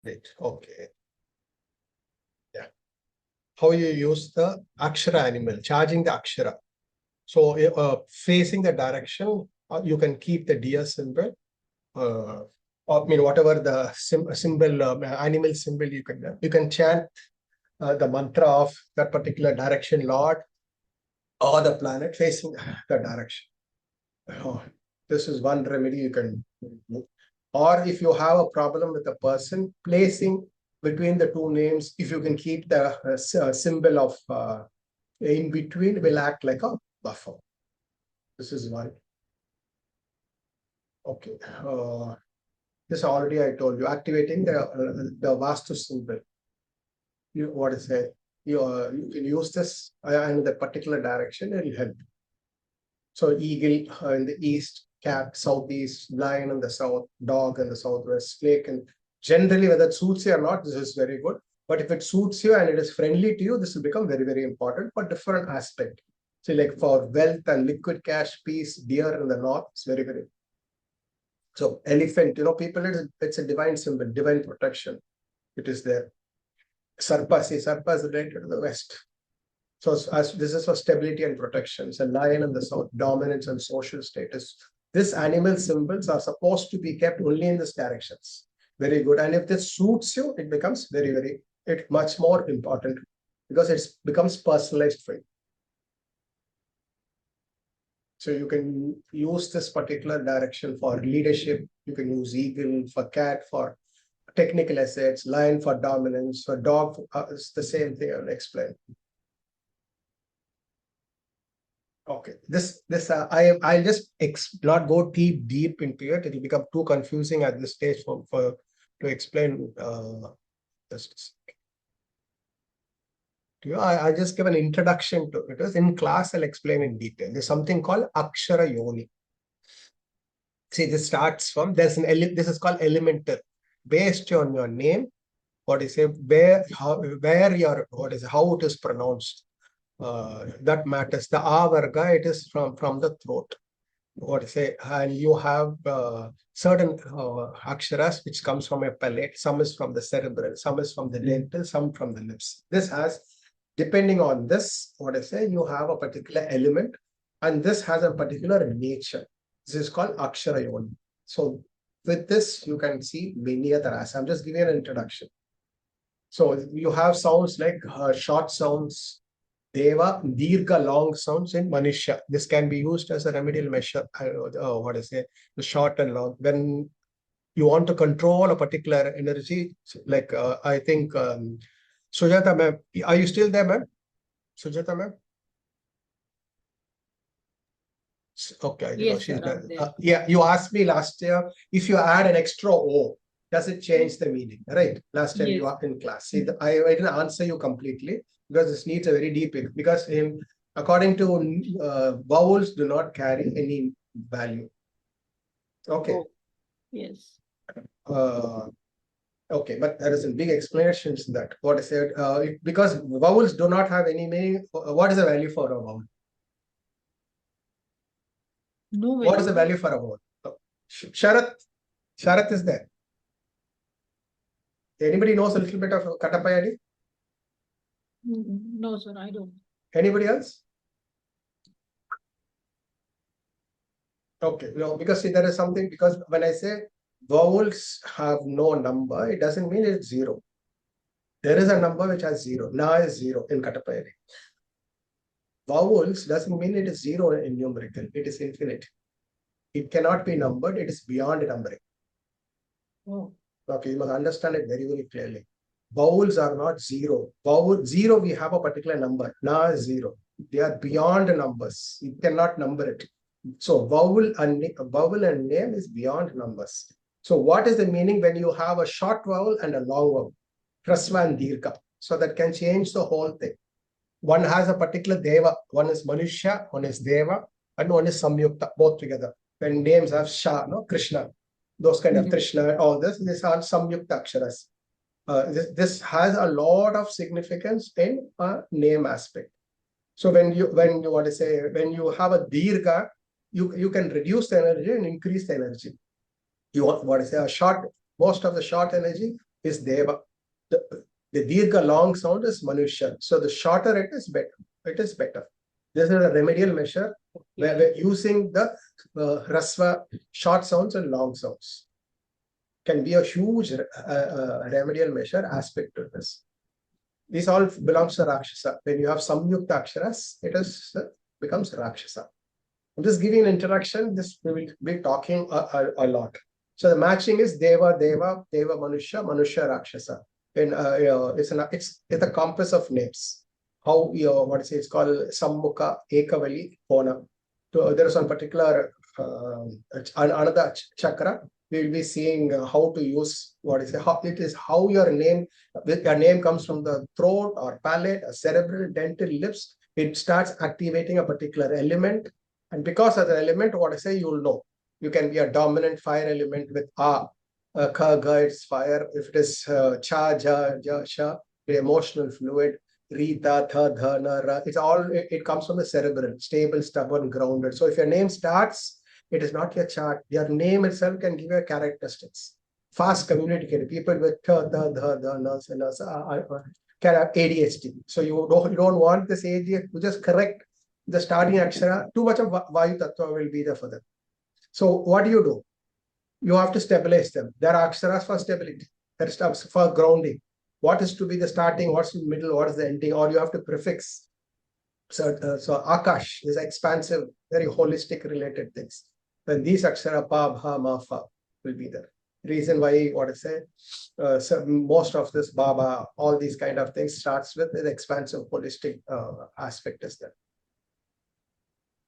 Right. Okay. Yeah. How you use the akshara animal, charging the akshara. So facing the direction, you can keep the deer symbol. I mean, whatever the symbol, animal symbol you can chant the mantra of that particular direction, Lord, or the planet facing the direction. Oh, this is one remedy you can do. Or if you have a problem with a person, placing between the two names, if you can keep the symbol of in between, will act like a buffer. This is one. Okay. This already I told you, activating the Vastu symbol. What is it? You can use this in the particular direction, it will help. So eagle in the east, cat southeast, lion in the south, dog in the southwest, snake. And generally, whether it suits you or not, this is very good. But if it suits you and it is friendly to you, this will become very, very important for different aspect. So like for wealth and liquid cash, peace, deer in the north, it's very, very. So elephant, people, it's a divine symbol, divine protection. It is there. Sarpa, see, Sarpa is related to the west. So this is for stability and protection. So lion in the south, dominance and social status. These animal symbols are supposed to be kept only in these directions. Very good. And if this suits you, it becomes very, very, much more important because it becomes personalized for you. So you can use this particular direction for leadership. You can use eagle for cat for technical assets, lion for dominance, for dog, it's the same thing I will explain. Okay, I'll just not go deep into it. It will become too confusing at this stage to explain. Just to you, I just give an introduction to it. In class, I'll explain in detail. There's something called akshara yoni. See, this starts from this is called elemental, based on your name. What is it? How it is pronounced. That matters. The A Varga, it is from the throat. What to say? And you have certain aksharas which comes from a palate. Some is from the cerebral, some is from the dental, some from the lips. This has, depending on this, what I say, you have a particular element, and this has a particular nature. This is called akshara yoni. So with this, you can see many other aspects. I'm just giving an introduction. So you have sounds like short sounds, Deva, Dirga, long sounds in Manisha. This can be used as a remedial measure. The short and long. When you want to control a particular energy, like I think Sujata ma'am, are you still there, ma'am? Sujata ma'am? Okay, yes, she's there. Yeah, you asked me last year if you add an extra O, does it change the meaning? Right? Last time you were in class. See, I didn't answer you completely because this needs a very deep, because according to vowels do not carry any value. Okay. Oh, yes. Okay, but there is a big explanation to that. What I said, because vowels do not have any meaning. What is the value for a vowel? No value. What is the value for a vowel? Sharat is there. Anybody knows a little bit of Katapayadi? No, sir, I don't. Anybody else? Okay, no, because see, there is something, because when I say vowels have no number, it doesn't mean it's zero. There is a number which has zero. Na is zero in Katapayadi. Vowels doesn't mean it is zero in numerical. It is infinite. It cannot be numbered. It is beyond numbering. Oh. Okay, you must understand it very, very clearly. Vowels are not zero. Zero, we have a particular number. Na is zero. They are beyond numbers. You cannot number it. So vowel and name is beyond numbers. So what is the meaning when you have a short vowel and a long vowel? Hrasva and Dirgha. So that can change the whole thing. One has a particular Deva. One is Manusha, one is Deva, and one is Samyukta, both together. When names have Shah, Krishna, those kind of Krishna, all this, these are Samyukta aksharas. This has a lot of significance in a name aspect. So when you have a Dirgha, you can reduce the energy and increase the energy. You want a short, most of the short energy, is Deva. The Dirgha long sound is Manusha. So the shorter it is better. It is better. This is a remedial measure where we're using the Rasva short sounds and long sounds. Can be a huge remedial measure aspect to this. This all belongs to Rakshasa. When you have Samyukta Aksharas, it is becomes Rakshasa. I'm just giving an introduction. This we will be talking a lot. So the matching is Deva, Deva, Deva, Manusha, Manusha, Rakshasa. And it's a compass of names. How what is it? It's called Sammukha, Ekavali, Pona. So there is one particular another chakra. We will be seeing how to use what is it? How your name comes from the throat or palate, or cerebral, dental, lips. It starts activating a particular element, and because of the element, what I say, you will know. You can be a dominant fire element with Ka, Ga, it's fire. If it is Cha, Ja, Ja, Sha, the emotional fluid. Rita, Tha, Dha, Na, Ra. It's all. It comes from the cerebral, stable, stubborn, grounded. So if your name starts, it is not your chart. Your name itself can give you characteristics. Fast communicated. People with can have ADHD. So you don't want this ADHD. You just correct the starting akshara. Too much of Vayu Tattva will be there for them. So what do? You have to stabilize them. There are aksharas for stability. There is for grounding. What is to be the starting? What's the middle? What is the ending? Or you have to prefix. So Akash is expansive, very holistic related things. Then these akshara pa, bha, ma, fa will be there. Reason why, what I say, so most of this baba, all these kind of things starts with the expansive holistic aspect is there.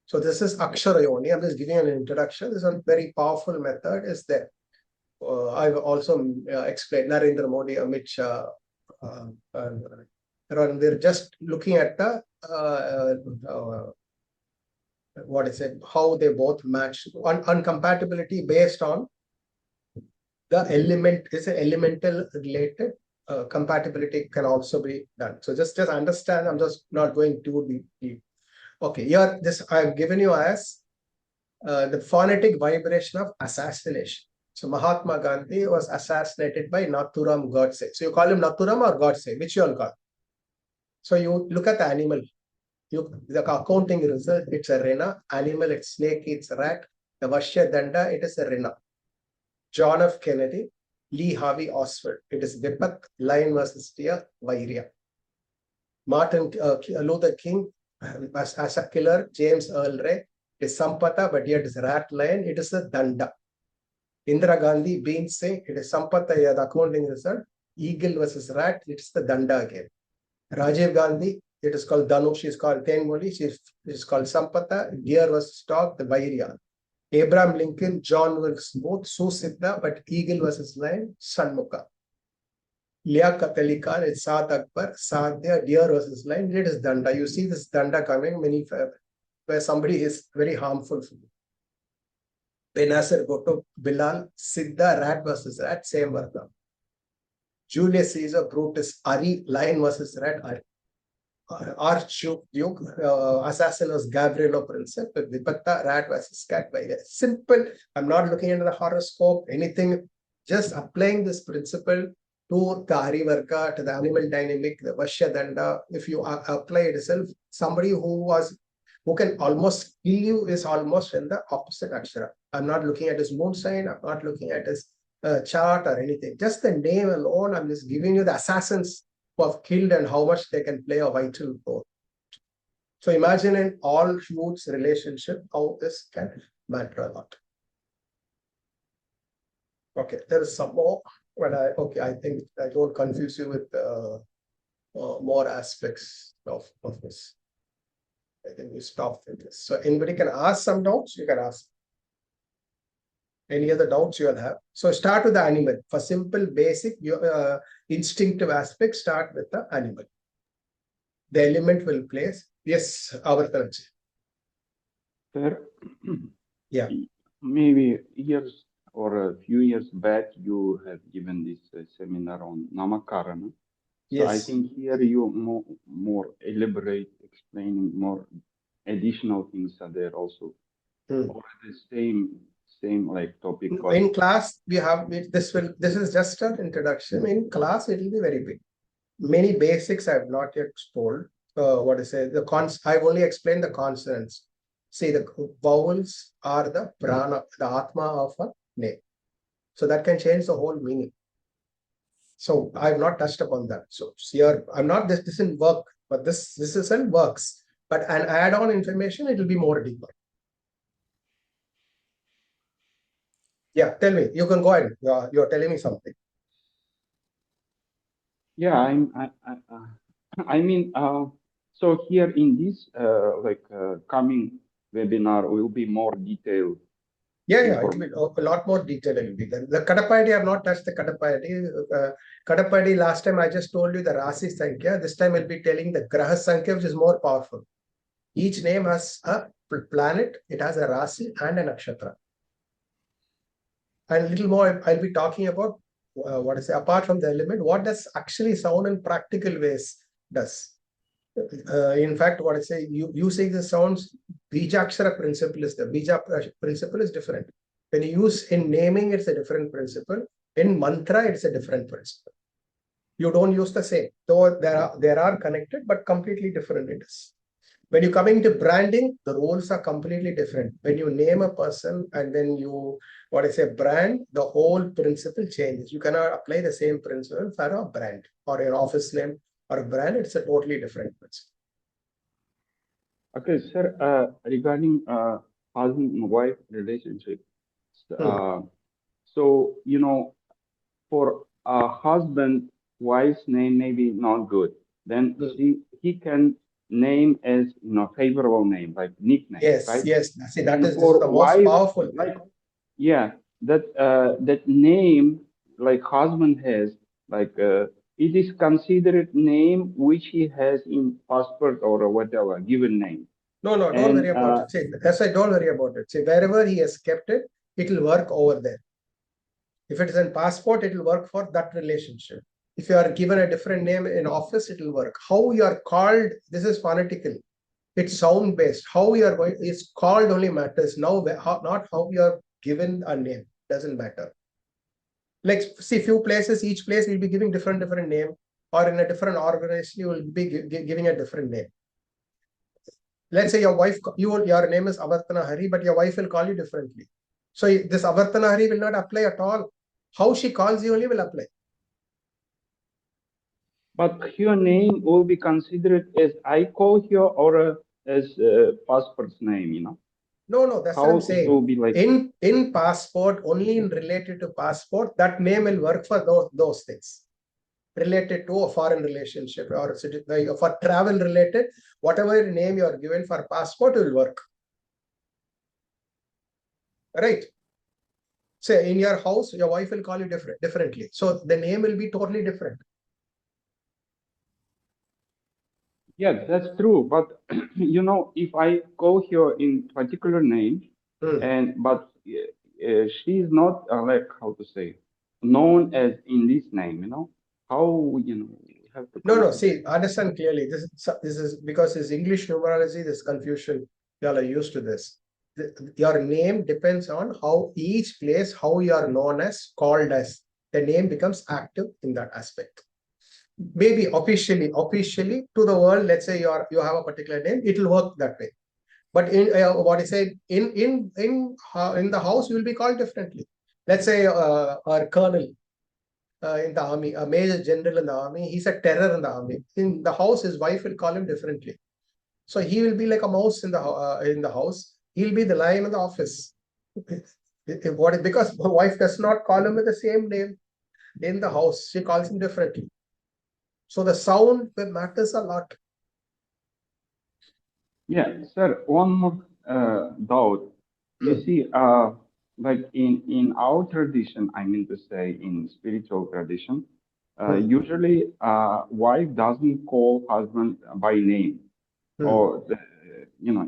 So this is akshara yoni. I'm just giving an introduction. This is a very powerful method is there. I've also explained Narendra Modi, Amit Shah, they're just looking at the what is it, how they both match on compatibility based on the element. Is an elemental related compatibility can also be done. So just understand. I'm just not going too deep. Okay, here this I've given you as the phonetic vibration of assassination. So Mahatma Gandhi was assassinated by Nathuram Godse. So you call him Nathuram or Godse, which you all call. So you look at the animal. The accounting result, it's a rena. Animal, it's snake, it's rat. The Vashya Danda, it is a rena. John F. Kennedy, Lee Harvey Oswald, it is Vipat, lion versus deer, Vairya. Martin Luther King, as a killer, James Earl Ray, it is Sampata, but yet it is rat lion, it is a Danda. Indira Gandhi, Bean Singh, it is Sampata, the accounting result. Eagle versus rat, it is the Danda again. Rajiv Gandhi, it is called Danu, she is called Tenmoli, she is called Sampata, deer versus dog, the Vairya. Abraham Lincoln, John Wilkes Booth, Susiddha, but eagle versus lion, Sanmukha. Liaquat Ali Khan, it's Saad Akbar, Sadhya, deer versus lion, it is Danda. You see this Danda coming where somebody is very harmful for you. Benazir Bhutto, Bilal, Siddha, rat versus rat, same Varga. Julius Caesar, Brutus, Ari, lion versus rat, Ari. Archduke, assassin was Gabrielo Principe, Vipatta, rat versus cat. By simple, I'm not looking into the horoscope, anything, just applying this principle to the Arivarka, to the animal dynamic, the Vashya Danda. If you apply it itself, somebody who can almost kill you is almost in the opposite akshara. I'm not looking at his moon sign, I'm not looking at his chart or anything. Just the name alone, I'm just giving you the assassins who have killed and how much they can play a vital role. So imagine in all huge relationship, how this can matter a lot. Okay, there is some more. But I think I don't confuse you with more aspects of this. I think we stop with this. So anybody can ask some doubts, you can ask. Any other doubts you'll have? So start with the animal. For simple, basic, instinctive aspects, start with the animal. The element will place. Yes, Avartanaji. Sir, yeah. Maybe years or a few years back, you have given this seminar on Namakara. So yes. I think here you more elaborate, explaining more additional things are there also. Or the same like topic. But In class, we have this is just an introduction. In class, it will be very big. Many basics I have not yet told. What I say, I've only explained the consonants. See, the vowels are the prana, the atma of a name. So that can change the whole meaning. So I've not touched upon that. So here, I'm not, this doesn't work, but this isn't works. But an add-on information, it will be more deeper. Yeah, tell me. You can go ahead. You're telling me something. yeah, I mean, so here in this coming webinar will be more detailed. Yeah, it will be a lot more detail. It will be there. The Kadapayadi, I have not touched the Kadapayadi. Kadapayadi, last time I just told you the Rasi Sankhya. This time I'll be telling the Graha Sankhya, which is more powerful. Each name has a planet, it has a Rasi and a Nakshatra. And a little more, I'll be talking about apart from the element, what does actually sound in practical ways does. In fact, what I say, using the sounds, Bijakshara principle is the Bija principle is different. When you use in naming, it's a different principle. In mantra, it's a different principle. You don't use the same, though there are connected, but completely different it is. When you coming to branding, the roles are completely different. When you name a person and then you, brand, the whole principle changes. You cannot apply the same principle for a brand or an office name or a brand. It's a totally different principle. Okay, sir, regarding husband and wife relationship, so, you know, for a husband, wife's name may be not good. Then he can name as, you know, favorable name, like nickname, right? Yes. See, that is for the wife, most powerful. Like, yeah, that name, like husband has, like, it is considered name which he has in passport or whatever, given name. No, don't worry about it. See, that's why don't worry about it. See, wherever he has kept it, it will work over there. If it is in passport, it will work for that relationship. If you are given a different name in office, it will work. How you are called, this is phonetical. It's sound based. How you are going is called only matters. Now, not how you are given a name doesn't matter. Like, see, few places, each place will be giving different name, or in a different organization, you will be giving a different name. Let's say your wife, your name is Avartana Hari, but your wife will call you differently. So this Avartana Hari will not apply at all. How she calls you only will apply. But your name will be considered as I call here or as passport's name, you know? No, that's what I'm saying. It will be like in passport, only in related to passport, that name will work for those things. Related to a foreign relationship or for travel related, whatever name you are given for passport will work. Right? Say in your house, your wife will call you differently. So the name will be totally different. Yeah, that's true. But you know, if I go here in particular name, but she's not like how to say known as in this name, you know, how you know we have to No. See, understand clearly. This is because it's English numerology. This confusion. You all are used to this. Your name depends on how each place, how you are known as, called as. The name becomes active in that aspect. Maybe officially to the world, let's say you have a particular name, it will work that way. But in what I say in the house, you will be called differently. Let's say our colonel in the army, a major general in the army, he's a terror in the army. In the house, his wife will call him differently. So he will be like a mouse in the house. He'll be the lion in the office. Because my wife does not call him with the same name in the house. She calls him differently. So the sound matters a lot. Yeah, sir, one more doubt. You see, like in our tradition, I mean to say in spiritual tradition, usually wife doesn't call husband by name, or you know,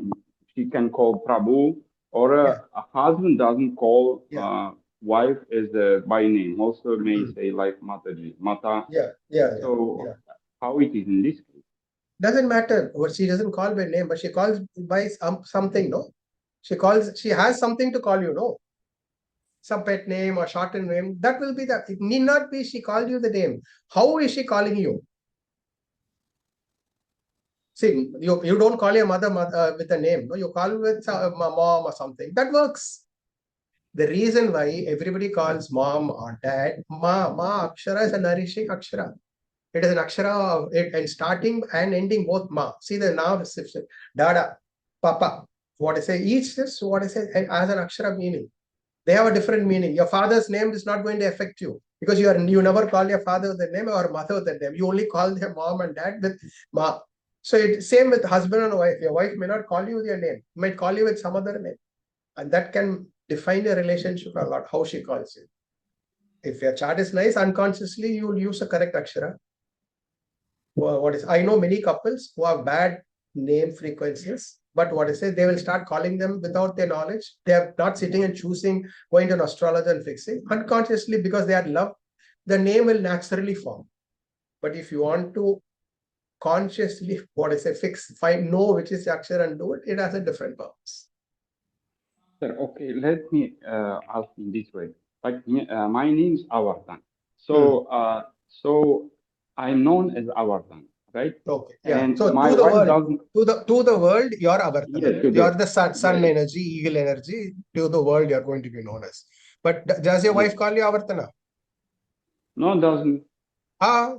she can call Prabhu, or a husband doesn't call wife as by name. Also may say like Mataji, Mata. So how it is in this case? Doesn't matter what she doesn't call by name, but she calls by something, no? She has something to call you, no? some pet name or shortened name, that will be that. It need not be she called you the name. How is she calling you? See, you don't call your mother with a name. No, you call with mom or something. That works. The reason why everybody calls mom or dad, ma akshara is a nourishing akshara. It is an akshara and starting and ending both ma. See the now dada, papa. What I say, each is what I say as an akshara meaning. They have a different meaning. Your father's name is not going to affect you because you never call your father with the name or mother with the name. You only call their mom and dad with ma. So it's same with husband and wife. Your wife may not call you with your name, might call you with some other name, and that can define a relationship a lot. How she calls you. If your chart is nice, unconsciously you will use a correct akshara. I know many couples who have bad name frequencies, but what I say, they will start calling them without their knowledge. They are not sitting and choosing, going to an astrologer and fixing. Unconsciously, because they are love, the name will naturally form. But if you want to consciously, what I say, know which is the akshara and do it, it has a different purpose. Sir, okay, let me ask in this way. Like my name is Avartan. So so I'm known as Avartan, right? Okay. Yeah. And so my to the wife world, doesn't to the world, you're Avartana. Yes, You're the sun yes. energy, eagle energy. To the world, you're going to be known as. But does your wife call you Avartana? No, doesn't.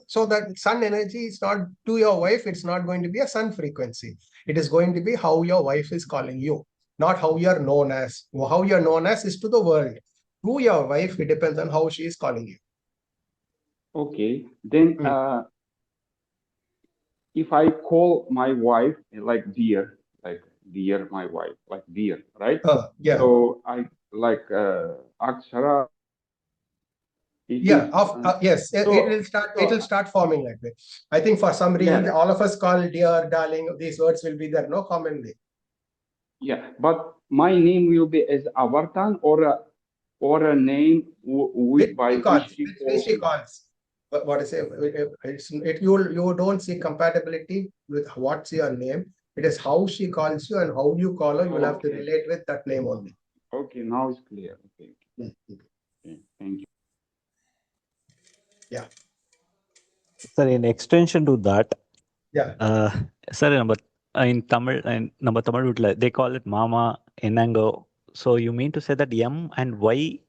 So that sun energy is not to your wife, it's not going to be a sun frequency. It is going to be how your wife is calling you, not how you're known as. How you're known as is to the world. To your wife, it depends on how she is calling you. Okay. Then if I call my wife like dear, my wife, like dear, right? Yeah. So I like akshara. Yes, it will start forming like that. I think for some reason all of us call dear, darling, these words will be there, no commonly. Yeah, but my name will be as Avartan or a name which she calls. But what I say, you don't see compatibility with what's your name. It is how she calls you and how you call her. You will have to relate with that name only. Okay, now it's clear. Okay. Okay, thank you. Yeah. Sir, in extension to that, sir, in Tamil and Tamil, they call it Mama, Enango. So you mean to say that M and Y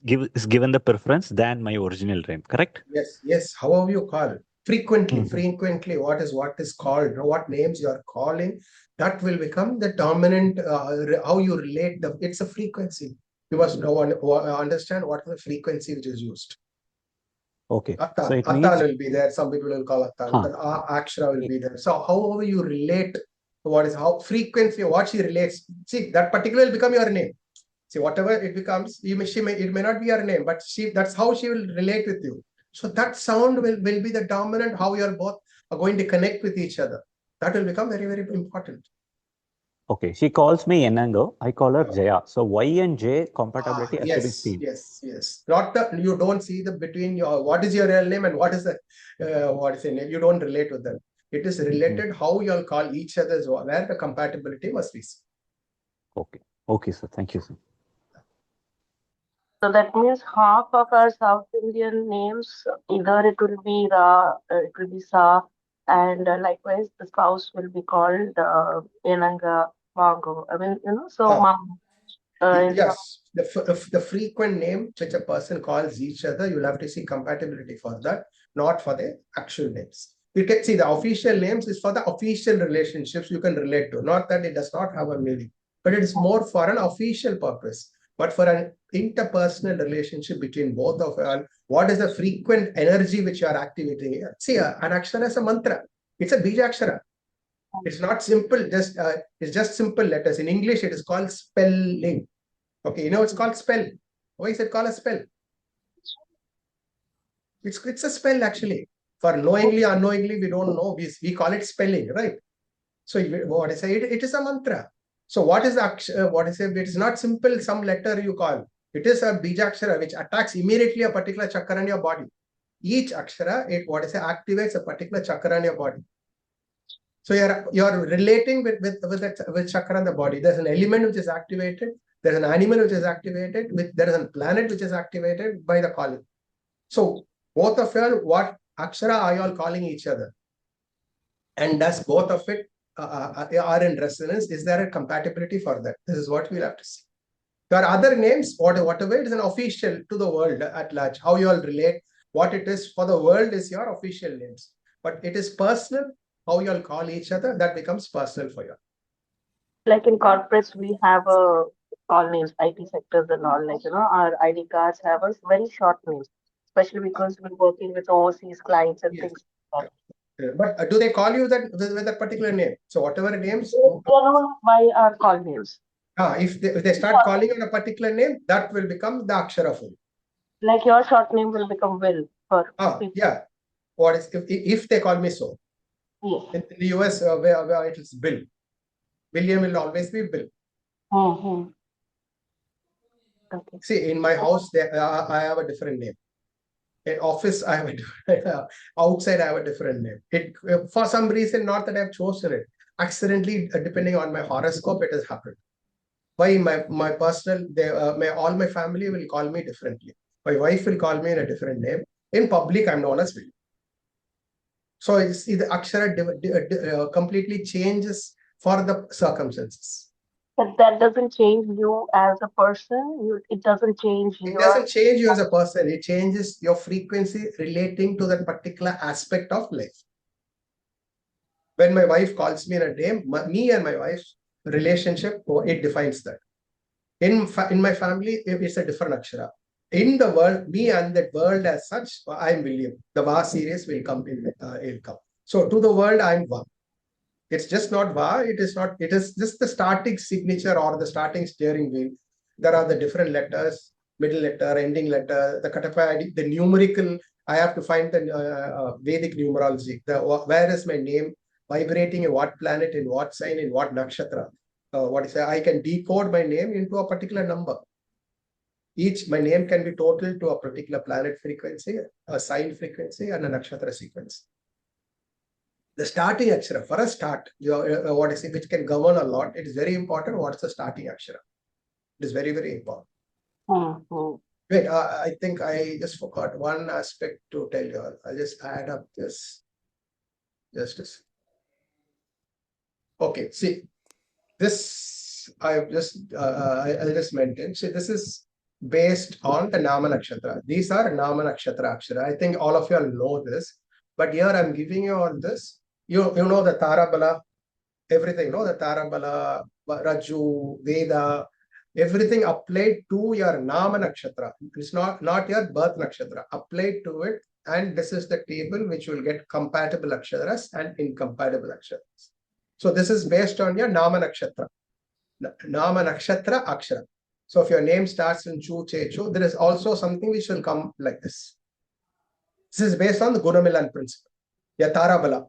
is given the preference than my original name, correct? Yes. However you call frequently, what is called, what names you are calling, that will become the dominant. How you relate it's a frequency. You must understand what is the frequency which is used. Okay. Atta, So it Attan means will be there. Some people will call Attan. Then Akshara will be there. So however you relate, how frequency, what she relates. See, that particular will become your name. See, whatever it becomes, it may not be your name, but that's how she will relate with you. So that sound will be the dominant, how you are both are going to connect with each other. That will become very, very important. okay, she calls me Enango. I call her Jaya. So Y and J compatibility has to be seen. Yes. Not that you don't see the between what is your real name and what is the name. You don't relate with them. It is related how you all call each other's where the compatibility must be seen. Okay, sir. Thank you, sir. So that means half of our South Indian names, either it will be Ra, it will be Sa, and likewise the spouse will be called Enanga, Mango. I mean, so Mom. Yes, the frequent name which a person calls each other, you'll have to see compatibility for that, not for the actual names. You can see the official names is for the official relationships you can relate to, not that it does not have a meaning, but it is more for an official purpose. But for an interpersonal relationship between both of you, what is the frequent energy which you are activating here? See, an akshara is a mantra. It's a bija akshara. It's not simple, it's just simple letters. In English, it is called spelling. Okay, it's called spell. Why is it called a spell? It's a spell actually. For knowingly, unknowingly, we don't know. We call it spelling, right? So what I say, it is a mantra. So what is the what I say? It is not simple. Some letter you call. It is a bijakshara which attacks immediately a particular chakra in your body. Each akshara, activates a particular chakra in your body. So you're relating with chakra in the body. There's an element which is activated. There's an animal which is activated, there is a planet which is activated by the calling. So both of you, what akshara are you all calling each other? And does both of it are in resonance? Is there a compatibility for that? This is what we'll have to see. There are other names, whatever it is an official to the world at large, how you all relate, what it is for the world is your official names. But it is personal, how you all call each other, that becomes personal for you. Like in corporates, we have a call names, IT sectors and all, like, our ID cards have a very short names, especially because we're working with overseas clients and Yes. things like that. But do they call you that with a particular name? So whatever names, By our call names. if they start calling on a particular name, that will become the akshara for you. Like your short name will become Will for people. Yeah. What is if they call me so? Yes. In the US, where it is Bill. William will always be Bill. Mm-hmm. Okay. See, in my house, I have a different name. In office, I have a different. Outside, I have a different name. For some reason, not that I've chosen it. Accidentally, depending on my horoscope, it has happened. Why my personal, all my family will call me differently. My wife will call me in a different name. In public, I'm known as William. So the akshara completely changes for the circumstances. But that doesn't change you as a person. It doesn't change It your. doesn't change you as a person. It changes your frequency relating to that particular aspect of life. When my wife calls me in a name, me and my wife's relationship, it defines that. In my family, it's a different akshara. In the world, me and the world as such, I'm William. The Va series will come in. Will come. So to the world, I'm Va. It's just not Va. It is not. It is just the starting signature or the starting steering wheel. There are the different letters, middle letter, ending letter, the Katapadi, the numerical. I have to find the Vedic Numerology. Where is my name vibrating in what planet, in what sign, in what nakshatra? I can decode my name into a particular number. My name can be total to a particular planet frequency, a sign frequency, and a nakshatra sequence. The starting akshara, for a start, which can govern a lot, it is very important. What's the starting akshara? It is very, very important. Mm-hmm. Wait, I think I just forgot one aspect to tell you all. I'll just add up this. Justice. Okay, see, this I'll just mention. See, this is based on the Nama-nakshatra. These are Nama-nakshatra akshara. I think all of you all know this, but here I'm giving you all this. You know the Tarabala, everything, the Tarabala, Raju, Veda, everything applied to your Nama-nakshatra. It's not your birth nakshatra. Applied to it, and this is the table which will get compatible aksharas and incompatible aksharas. So this is based on your Nama-nakshatra. Nama-nakshatra akshara. So if your name starts in Chu, Che, Chu, there is also something which will come like this. This is based on the Gunamilan principle. Your Tarabala.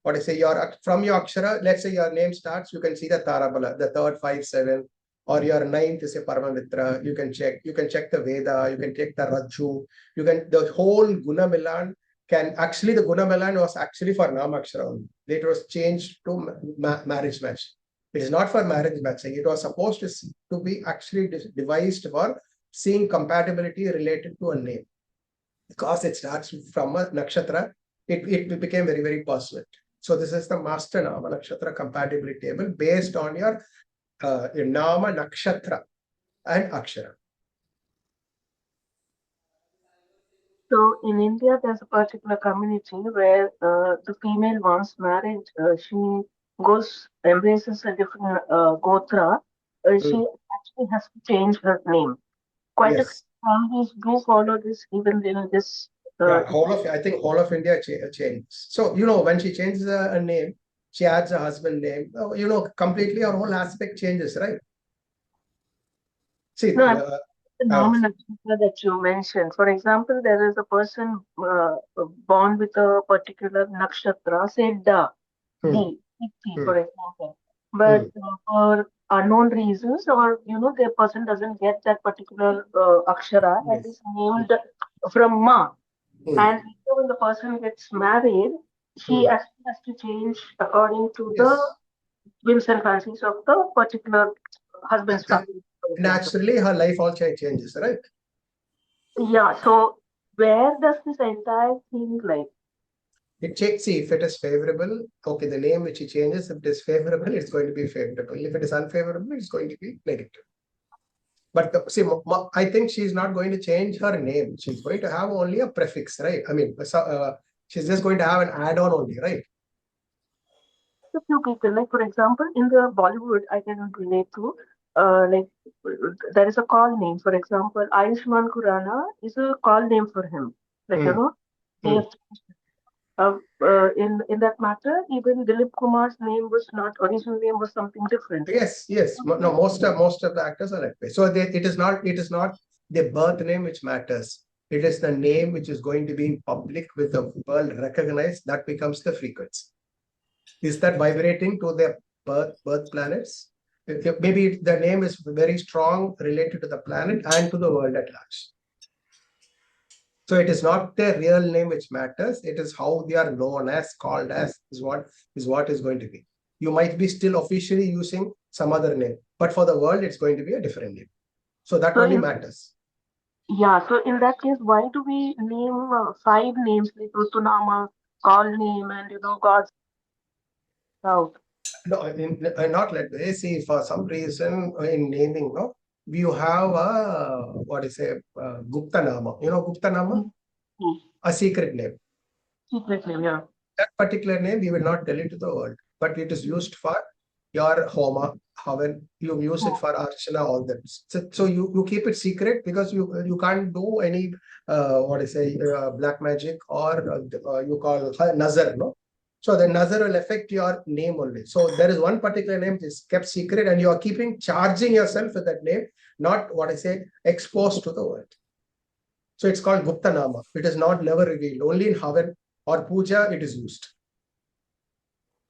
What I say, from your akshara, let's say your name starts, you can see the Tarabala, the 3rd, 5, 7, or your 9th is a Paramamitra. You can check the Veda, you can check the Raju, the whole Gunamilan the Gunamilan was actually for Namakshara only. Later was changed to marriage match. It is not for marriage matching. It was supposed to be actually devised for seeing compatibility related to a name. Because it starts from a nakshatra, it became very, very personal. So this is the master Nama-nakshatra compatibility table based on your Nama-nakshatra and akshara. So in India, there's a particular community where the female wants marriage. She embraces a different gotra. She actually has to change her name. Quite a few families do follow this, even in this. I think whole of India changed. So when she changes a name, she adds a husband name. Completely her whole aspect changes, right? See, the Nama-nakshatra that you mentioned. For example, there is a person born with a particular nakshatra, say Da, D, for example. But for unknown reasons, or the person doesn't get that particular akshara and is named from Ma. And when the person gets married, she actually has to change according to the whims and fancies of the particular husband's family. naturally her life also changes, right? Yeah, so where does this entire thing like? It checks, see if it is favorable. Okay, the name which it changes, if it is favorable, it's going to be favorable. If it is unfavorable, it's going to be negative. But see, I think she's not going to change her name. She's going to have only a prefix, right? I mean, she's just going to have an add-on only, right? A few people, like for example, in the Bollywood, I can relate to, like there is a call name. For example, Ayushman Khurrana is a call name for him. Like Hmm. they have in that matter, even Dilip Kumar's name was not original name was something different. Yes, yes. No, most of the actors are that way. So it is not the birth name which matters. It is the name which is going to be in public with the world recognized that becomes the frequency. Is that vibrating to the birth planets? Maybe the name is very strong related to the planet and to the world at large. So it is not their real name which matters. It is how they are known as, called as, is what is going to be. You might be still officially using some other name, but for the world, it's going to be a different name. So that only matters. Yeah, so in that case, why do we name 5 names like Rutunama, call name, and God's out? No, not like this. See, for some reason in naming, no, you have a what is a Gupta Nama. You know Gupta Nama, a secret name. Secret name, yeah. That particular name we will not tell it to the world, but it is used for your homa, havan. You use it for archana, all that. So you keep it secret because you can't do any what is say black magic or you call nazar, no. So the nazar will affect your name only. So there is one particular name which is kept secret, and you are charging yourself with that name, not what I say exposed to the world. So it's called Gupta Nama. It is not never revealed. Only in Havan or Puja it is used.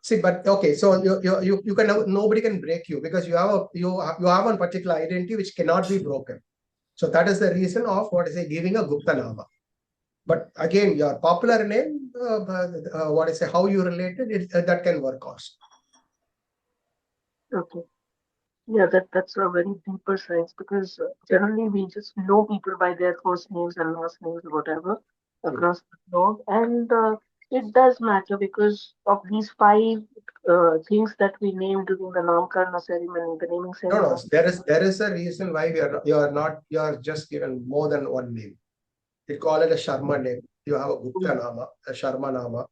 See, but okay, so you can nobody can break you because you have one particular identity which cannot be broken. So that is the reason of what I say giving a Gupta Nama. But again, your popular name, what I say, how you related, that can work also. Okay. Yeah, that's a very deeper science because generally we just know people by their first names and last names or whatever across the globe, and it does matter because of these 5 things that we named during the Namkarna ceremony, the naming No, ceremony. there is a reason why you are just given more than one name. You call it a Sharma name. You have a Gupta Nama, a Sharma Nama.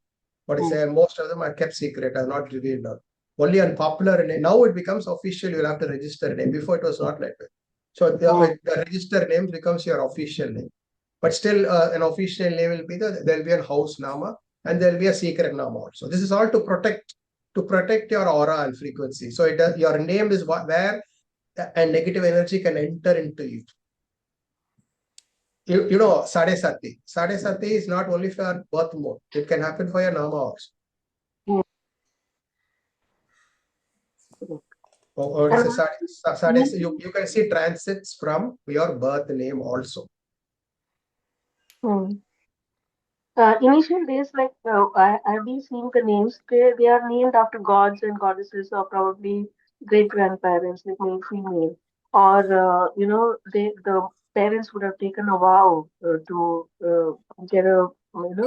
What I say, most of them are kept secret, are not revealed now. Only on popular name. Now it becomes official. You'll have to register a name. Before it was not like that. So the registered name becomes your official name. But still, an official name will be there'll be a house Nama and there'll be a secret Nama also. This is all to protect your aura and frequency. So your name is where a negative energy can enter into you. You know, Sade Sati. Sade Sati is not only for birth mode. It can happen for your Nama also. Or it's a Sade, you can see transits from your birth name also. Initial days, like I've been seeing the names, they are named after gods and goddesses or probably great grandparents, like male, female, or the parents would have taken a vow to get a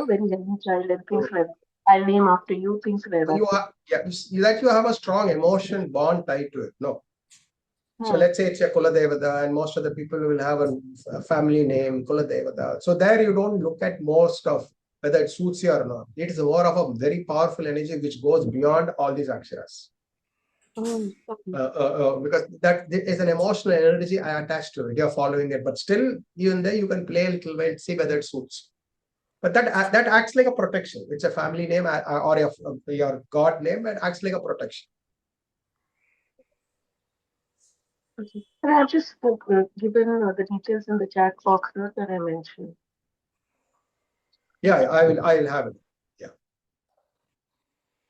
very healthy child and things like that. I'll name after you, things like that. You have a strong emotion bond tied to it. No. So let's say it's a Kula Devata, and most of the people will have a family name, Kula Devata. So there you don't look at most of whether it suits you or not. It is more of a very powerful energy which goes beyond all these aksharas. Because that is an emotional energy I attach to it. You're following it, but still, even there you can play a little bit, see whether it suits. But that acts like a protection. It's a family name or your god name, and acts like a protection. Okay. And I've just given the details in the chat box that I mentioned. Yeah, I will have it. Yeah.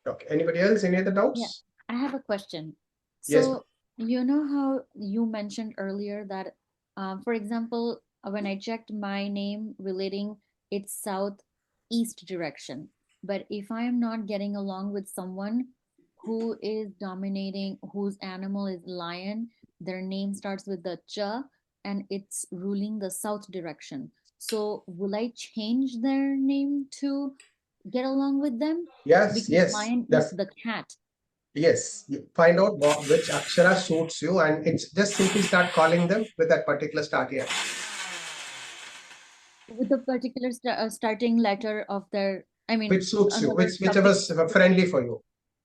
Okay. Anybody else? Any other doubts? Yeah, I have a question. So, yes, you know how you mentioned earlier that, for example, when I checked my name relating, it's southeast direction. But if I am not getting along with someone who is dominating, whose animal is lion, their name starts with the cha and it's ruling the south direction. So will I change their name to get along with them? Yes, Because yes. lion is the cat. Yes. You find out which akshara suits you, and it's just simply start calling them with that particular starting akshara. With the particular starting letter of their, I mean, Which suits you, whichever's friendly for you,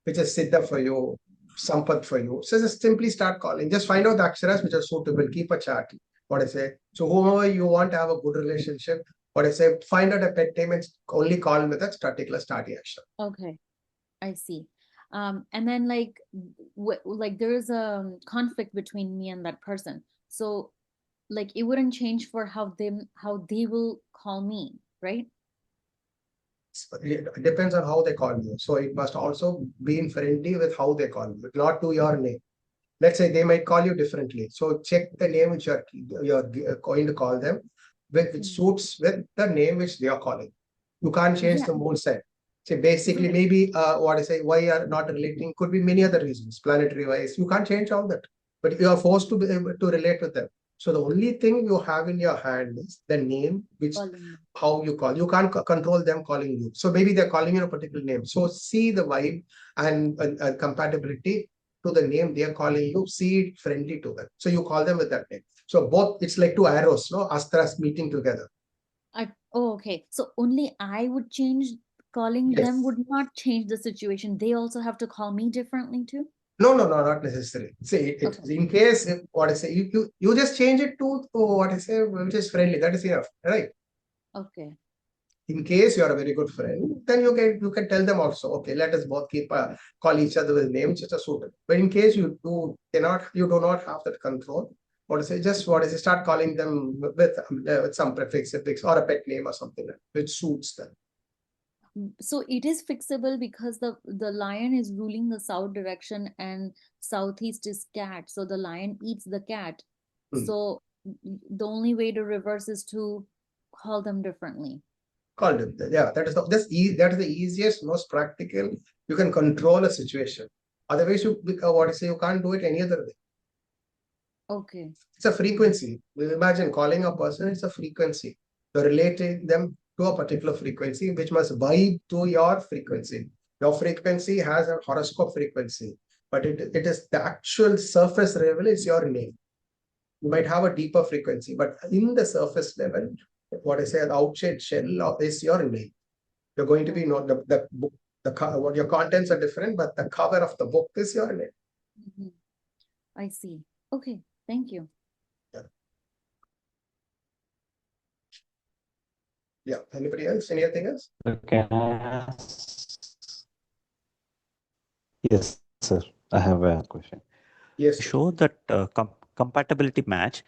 which is Siddha for you, Sampath for you. So just simply start calling. Just find out the aksharas which are suitable. Keep a chart. What I say. So whoever you want to have a good relationship, what I say, find out a pet name and only call with that particular starting akshara. Okay, I see. And then like there is a conflict between me and that person. So like it wouldn't change for how they will call me, right? It depends on how they call you. So it must also be in friendly with how they call you, not to your name. Let's say they might call you differently. So check the name which you're going to call them, which suits with the name which they are calling. You can't change the moon sign. So basically, maybe what I say, why you are not relating could be many other reasons, planetary wise. You can't change all that, but you are forced to be able to relate with them. So the only thing you have in your hand is the name, which how you call. You can't control them calling you. So maybe they're calling you a particular name. So see the vibe and compatibility to the name they are calling you. See it friendly to them. So you call them with that name. So both, it's like two arrows, no, astras meeting together. Okay. So only I would change. Calling them would not change the situation. They also have to call me differently too. No, not necessary. See, in case what I say, you just change it to what I say, which is friendly. That is enough, right? Okay. In case you are a very good friend, then you can tell them also. Okay, let us both keep call each other with names which are suitable. But in case you do not have that control. What I say, just what I say, start calling them with some prefix, suffix, or a pet name or something which suits them. So it is fixable because the lion is ruling the south direction and southeast is cat. So the lion eats the cat. So the only way to reverse is to call them differently. Call them. Yeah, that is the easiest, most practical. You can control a situation. Otherwise, you can't do it any other way. Okay. It's a frequency. Imagine calling a person, it's a frequency. You're relating them to a particular frequency, which must vibe to your frequency. Your frequency has a horoscope frequency, but it is the actual surface level is your name. You might have a deeper frequency, but in the surface level, what I say, the outside shell is your name. You're going to be the book, what your contents are different, but the cover of the book is your name. I see. Okay, thank you. Yeah. Anybody else? Anything else? Okay. Yes, sir. I have a question. Yes. Show that compatibility match.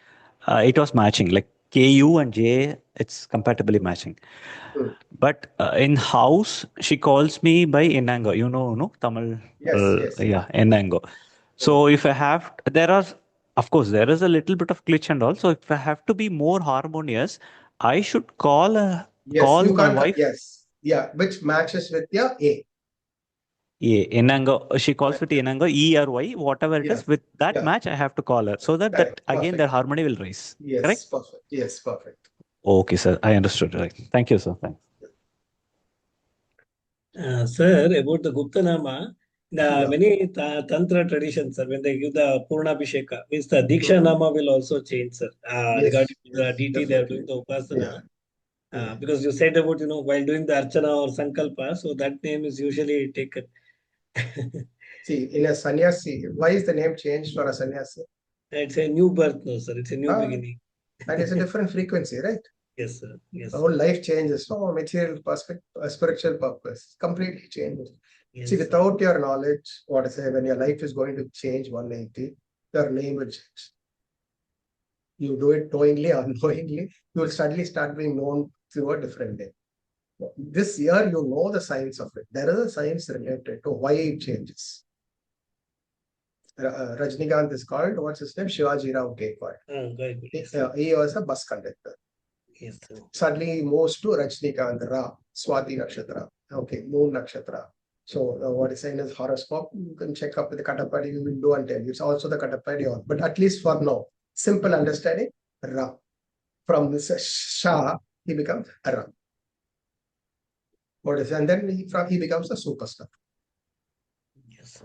It was matching like KU and J. It's compatibly matching. But in house, she calls me by Enango. You know, no Tamil. Yes. Yeah, Enango. So if I have, of course, there is a little bit of glitch and all. So if I have to be more harmonious, I should call my wife. Yes. Yeah. Which matches with your A. Enango. She calls with Enango, E or Y, whatever it is. With that match, I have to call her so that again their harmony will rise. Yes. Correct? Perfect. Yes. Perfect. Okay, sir. I understood. Right. Thank you, sir. Thanks. Sir, about the Gupta Nama, many Tantra traditions, sir, when they give the Purnabhisheka, means the Diksha Nama will also change, sir. Regarding the deity, they are doing the Upasana. Because you said about, while doing the Archana or Sankalpa, so that name is usually taken. See, in a sannyasi, why is the name changed for a sannyasi? It's a new birth, no, sir. It's a new beginning. And it's a different frequency, right? Yes, sir. Yes. The whole life changes from a material perspective, a spiritual purpose, completely changes. Yes, see, without your knowledge, what I say, when your life is going to change 180, your name will change. You do it knowingly or unknowingly, you will suddenly start being known through a different name. This year, you know the science of it. There is a science related to why it changes. Rajnikant is called, what's his name? Shivaji Rao Gaikwad. He was a bus conductor. Yes, sir. Suddenly he moves to Rajnikant Ra, Swati Nakshatra. Okay, Moon Nakshatra. So what is saying is horoscope, you can check up with the Katapadi, you will do and tell you. It's also the Katapadi, but at least for now, simple understanding, Ra. From this Shah, he becomes a Ra. What is, and then he becomes a superstar. Yes.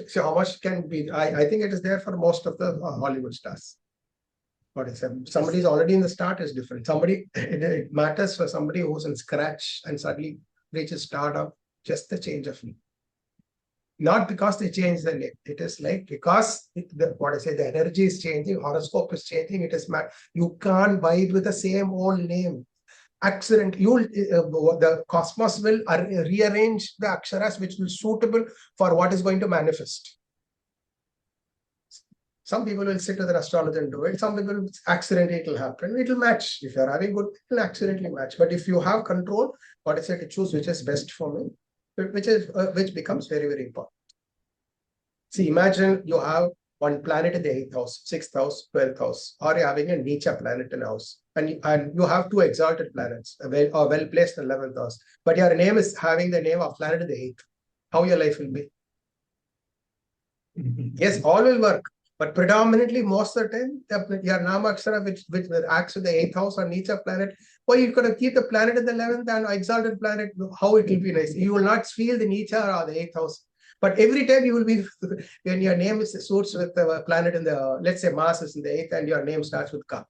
So how much can be? I think it is there for most of the Hollywood stars. What is it? Somebody is already in the start is different. Somebody, it matters for somebody who's in scratch and suddenly reaches stardom, just the change of name. Not because they change the name. It is like because the energy is changing, horoscope is changing. It is you can't vibe with the same old name. Accident, the cosmos will rearrange the aksharas which will suitable for what is going to manifest. Some people will sit with an astrologer and do it. Some people accidentally it will happen. It will match. If you're having good, it will accidentally match. But if you have control, to choose which is best for me, which becomes very, very important. See, imagine you have one planet in the 8th house, 6th house, 12th house, or you're having a Nicha planet in a house. And you have two exalted planets, well placed in 11th house. But your name is having the name of planet in the 8th. How your life will be? Yes, all will work. But predominantly, most of the time, your Nama-nakshatra, which acts with the 8th house or Nicha planet, well, you're going to keep the planet in the 11th and exalted planet, how it will be nice. You will not feel the Nicha or the 8th house. But every time you will be, when your name is suits with the planet in the, let's say Mars is in the 8th and your name starts with Ka.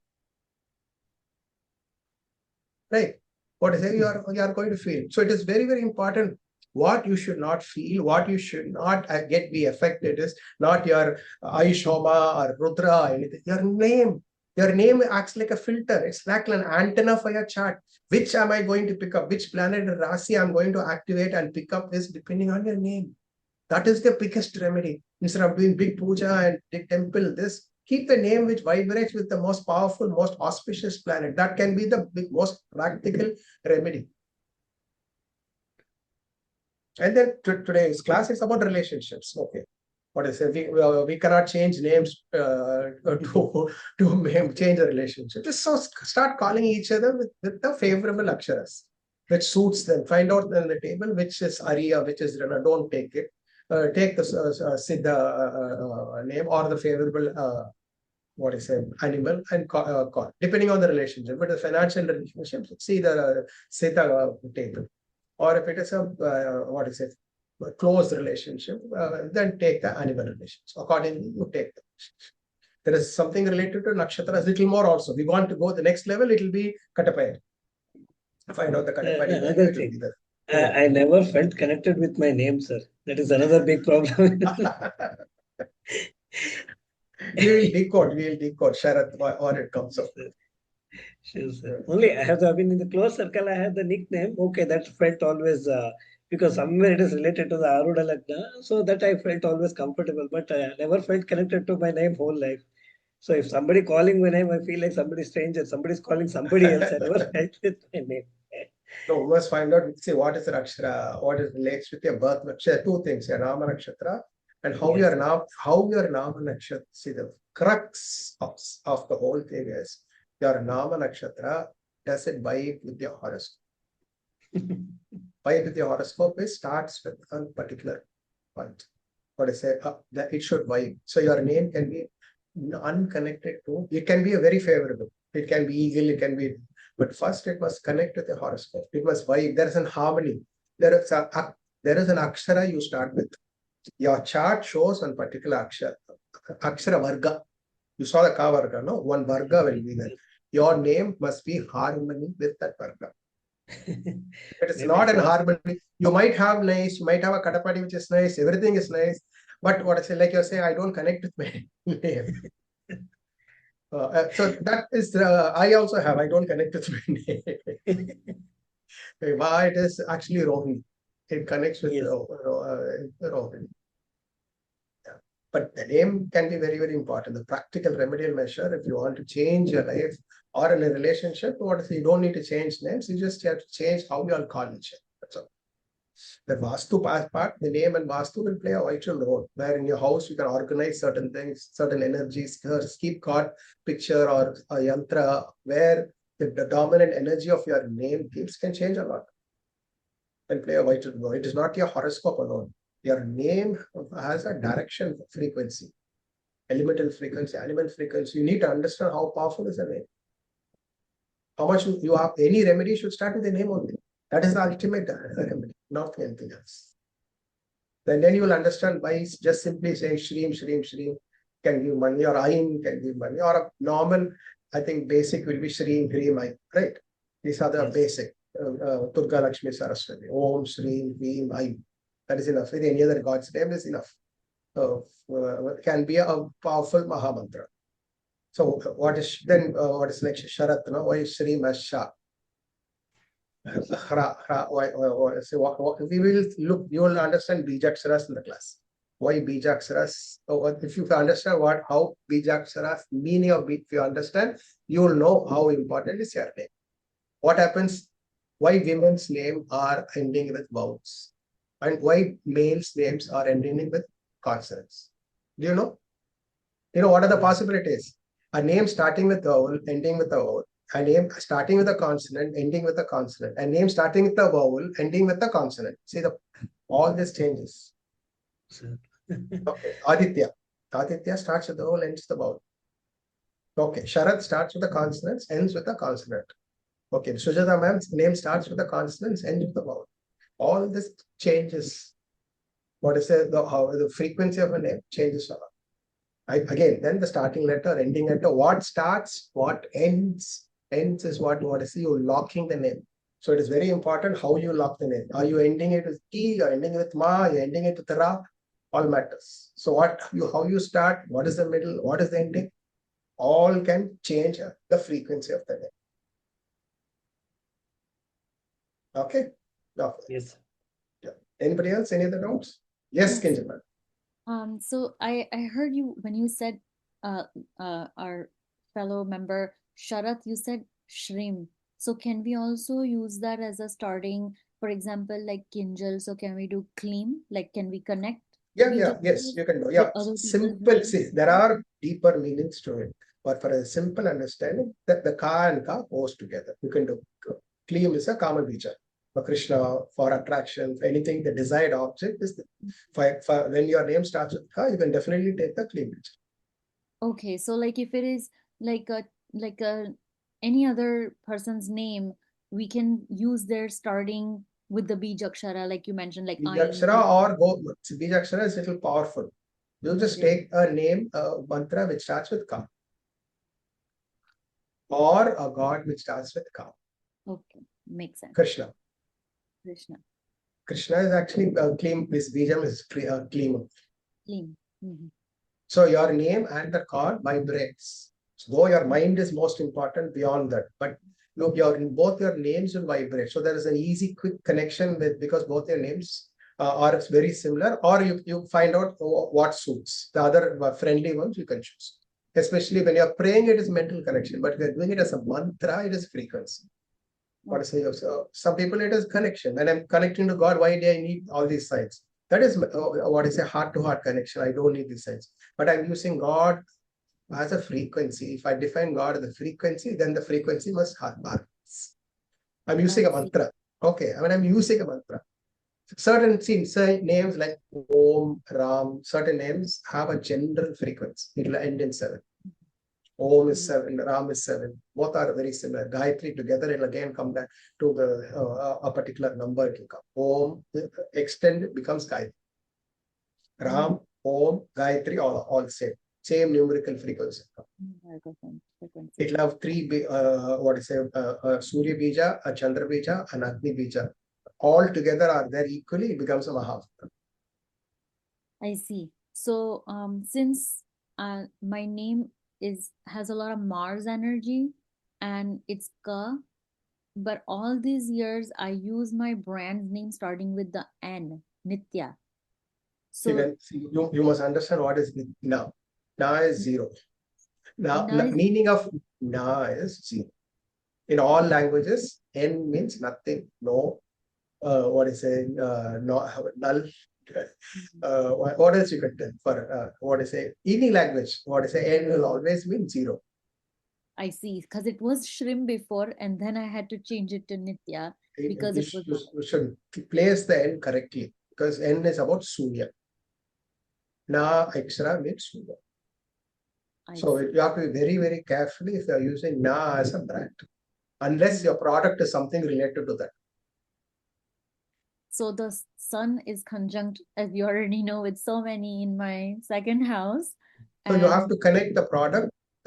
Right? What is it? You are going to feel. So it is very, very important. What you should not feel, what you should not be affected is not your Aishoma or Rudra or anything. Your name. Your name acts like a filter. It's like an antenna for your chart. Which am I going to pick up? Which planet or Rasi I'm going to activate and pick up is depending on your name. That is the biggest remedy. Instead of doing big puja and big temple, keep the name which vibrates with the most powerful, most auspicious planet. That can be the most practical remedy. And then today's class is about relationships. Okay. What is it? We cannot change names to change a relationship. Just start calling each other with the favorable aksharas, which suits them. Find out on the table which is Arya, which is Rana. Don't take it. Take the Siddha name or the favorable animal and call, depending on the relationship. But the financial relationship, see the Siddha table. Or if it is a close relationship, then take the animal relations. Accordingly, you take the relationship. There is something related to nakshatras, little more also. We want to go the next level, it will be Katapaya. Find out the Katapaya. Another thing. I never felt connected with my name, sir. That is another big problem. We will decode, Sharath, or it comes up. Sure, sir. Only I have been in the close circle, I have the nickname. Okay, that felt always, because somewhere it is related to the Aruda Lagna, so that I felt always comfortable, but I never felt connected to my name whole life. So if somebody calling my name, I feel like somebody stranger, somebody's calling somebody else. I never felt with my name. So we must find out, see what is the nakshatra, what it relates with your birth nakshatra. Two things, your Nama-nakshatra and how your Nama-nakshatra. See, the crux of the whole thing is your Nama-nakshatra, does it vibe with your horoscope? Vibe with your horoscope starts with a particular point. What I say, that it should vibe. So your name can be unconnected to, it can be a very favorable. It can be eagle, it can be, but first it must connect with the horoscope. It must vibe. There is an harmony. There is an akshara you start with. Your chart shows one particular akshara varga. You saw the ka varga, no? One varga will be there. Your name must be harmony with that varga. It is not in harmony. You might have a Katapadi which is nice, everything is nice, but what I say, like you say, I don't connect with my name. So that is, I also have, I don't connect with my name. Why it is actually Rohini. It connects with Rohini. Yeah. But the name can be very, very important. The practical remedial measure, if you want to change your life or in a relationship, you don't need to change names, you just have to change how you all call each other. That's all. The Vastu part, the name and Vastu will play a vital role, where in your house you can organize certain things, certain energies, keep card picture or a yantra, where the dominant energy of your name keeps can change a lot. can play a vital role. It is not your horoscope alone. Your name has a direction frequency, elemental frequency, animal frequency. You need to understand how powerful is a name. How much you have, any remedy should start with a name only. That is the ultimate remedy, not anything else. Then you will understand why just simply saying Shreem, Shreem, Shreem can give money, or Aim can give money, or a normal, I think basic will be Shreem, Hreem, Aim, right? These are the basic. Durga Lakshmi Saraswati, Om, Shreem, Hreem, Aim. That is enough. With any other God's name is enough. Can be a powerful Maha Mantra. So what is then? What is next? Sharat? No? Why is Shreem as Shah? We will look. You will understand Bijaksharas in the class. Why Bijaksharas? If you understand how Bijaksharas, meaning of if you understand, you will know how important is your name. What happens? Why women's name are ending with vowels, and why males' names are ending with consonants? Do you know? You know what are the possibilities? A name starting with vowel, ending with a vowel. A name starting with a consonant, ending with a consonant. A name starting with a vowel, ending with a consonant. See, all this changes. Okay, Aditya. Aditya starts with the vowel, ends with the vowel. Okay, Sharat starts with the consonants, ends with a consonant. Okay, Sujata ma'am's name starts with the consonants, ends with the vowel. All this changes. What is the frequency of a name changes a lot. Again, then the starting letter, ending letter, what starts, what ends. Ends is what is you locking the name. So it is very important how you lock the name. Are you ending it with T, or ending it with Ma, you're ending it with Ra? All matters. So how you start, what is the middle, what is the ending? All can change the frequency of the name. Okay? Yes. Yeah. Anybody else? Any other doubts? Yes, Kinjapan. So I heard you when you said our fellow member Sharat, you said Shrim. So can we also use that as a starting, for example, like Kinjal? So can we do Kleem? Like, can we connect? Yes, you can do. Yeah, simple. See, there are deeper meanings to it, but for a simple understanding, that the Ka and Ka goes together. You can do. Kleem is a common feature. For Krishna, for attraction, for anything, the desired object is for when your name starts with Ka, you can definitely take the Kleem feature. Okay, so like if it is like any other person's name, we can use their starting with the Bijakshara, like you mentioned, like Bijakshara or go. Bijakshara is a little powerful. You just take a name, a mantra which starts with Ka, or a god which starts with Ka. Okay, makes sense. Krishna. Krishna is actually Kleem. This Bijam is Kleem. Kleem. Mm-hmm. So your name and the card vibrates. Though your mind is most important beyond that, but look, both your names will vibrate. So there is an easy, quick connection with, because both your names are very similar, or you find out what suits. The other friendly ones you can choose. Especially when you're praying, it is mental connection, but if you're doing it as a mantra, it is frequency. What I say, so some people it is connection. When I'm connecting to God, why do I need all these signs? That is what is a heart-to-heart connection. I don't need these signs, but I'm using God as a frequency. If I define God as a frequency, then the frequency must have balance. I'm using a mantra. Okay, I'm using a mantra. Certain names like Om, Ram, certain names have a general frequency. It will end in 7. Om is 7, Ram is 7. Both are very similar. Gayatri together, it will again come back to the a particular number. It will come. Om extend becomes Gayatri. Ram, Om, Gayatri, all same numerical frequency. It will have 3, Surya Bija, a Chandra Bija, and Agni Bija. All together are there equally, it becomes a Mahavata. I see. So since my name has a lot of Mars energy and it's Ka, but all these years I use my brand name starting with the N, Nitya. So you must understand what is Na. Na is 0. Na meaning of Na is 0. In all languages, N means nothing, no. No, null. What else you can tell for any language? What is N will always mean 0. I see. Because it was Shrim before, and then I had to change it to Nitya because it was. You should place the N correctly because N is about Surya. Na Akshara means Surya. So you have to be very, very carefully if you are using Na as a brand, unless your product is something related to that. So the sun is conjunct, as you already know, with so many in my second house. So you have to connect the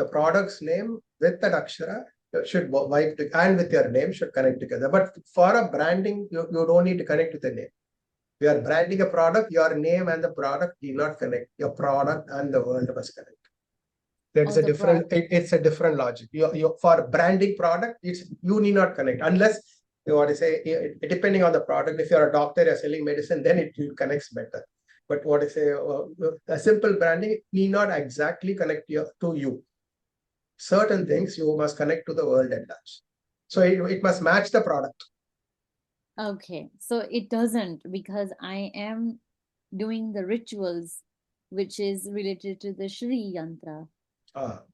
product's name with that akshara should wipe and with your name should connect together. But for a branding, you don't need to connect with the name. You are branding a product, your name and the product do not connect. Your product and the world must connect. That's a different. It's a different logic. For a branding product, you need not connect unless you want to say depending on the product. If you're a doctor, you're selling medicine, then it connects better. But what I say, a simple branding need not exactly connect to you. Certain things you must connect to the world at large. So it must match the product. Okay, so it doesn't because I am doing the rituals, which is related to the Shri Yantra.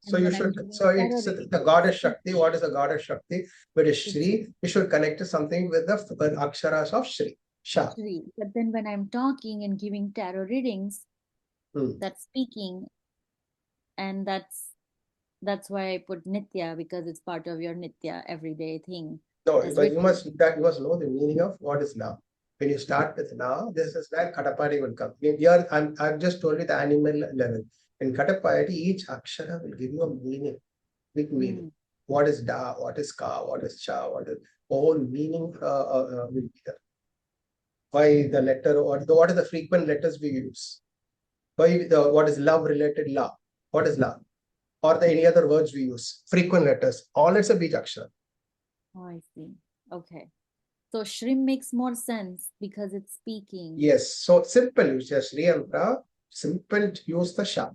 So you should. So it's the goddess Shakti. What is the goddess Shakti? But is Shri, you should connect to something with the aksharas of Shri. Shah. But then when I'm talking and giving tarot readings, that's speaking, and that's why I put Nitya because it's part of your Nitya everyday thing. No, but you must know the meaning of what is now. When you start with now, this is where Katapadi will come. Here, I've just told you the animal level. In Katapadi, each akshara will give you a meaning, big meaning. What is da? What is ka? What is cha? What is whole meaning will be there. Why the letter or what are the frequent letters we use? Why what is love related la? What is la? Or any other words we use? Frequent letters. All it's a bij akshara. Oh, I see. Okay. So Shrim makes more sense because it's speaking. Yes. So simple. Use Shri Yantra. Simple. Use the sha.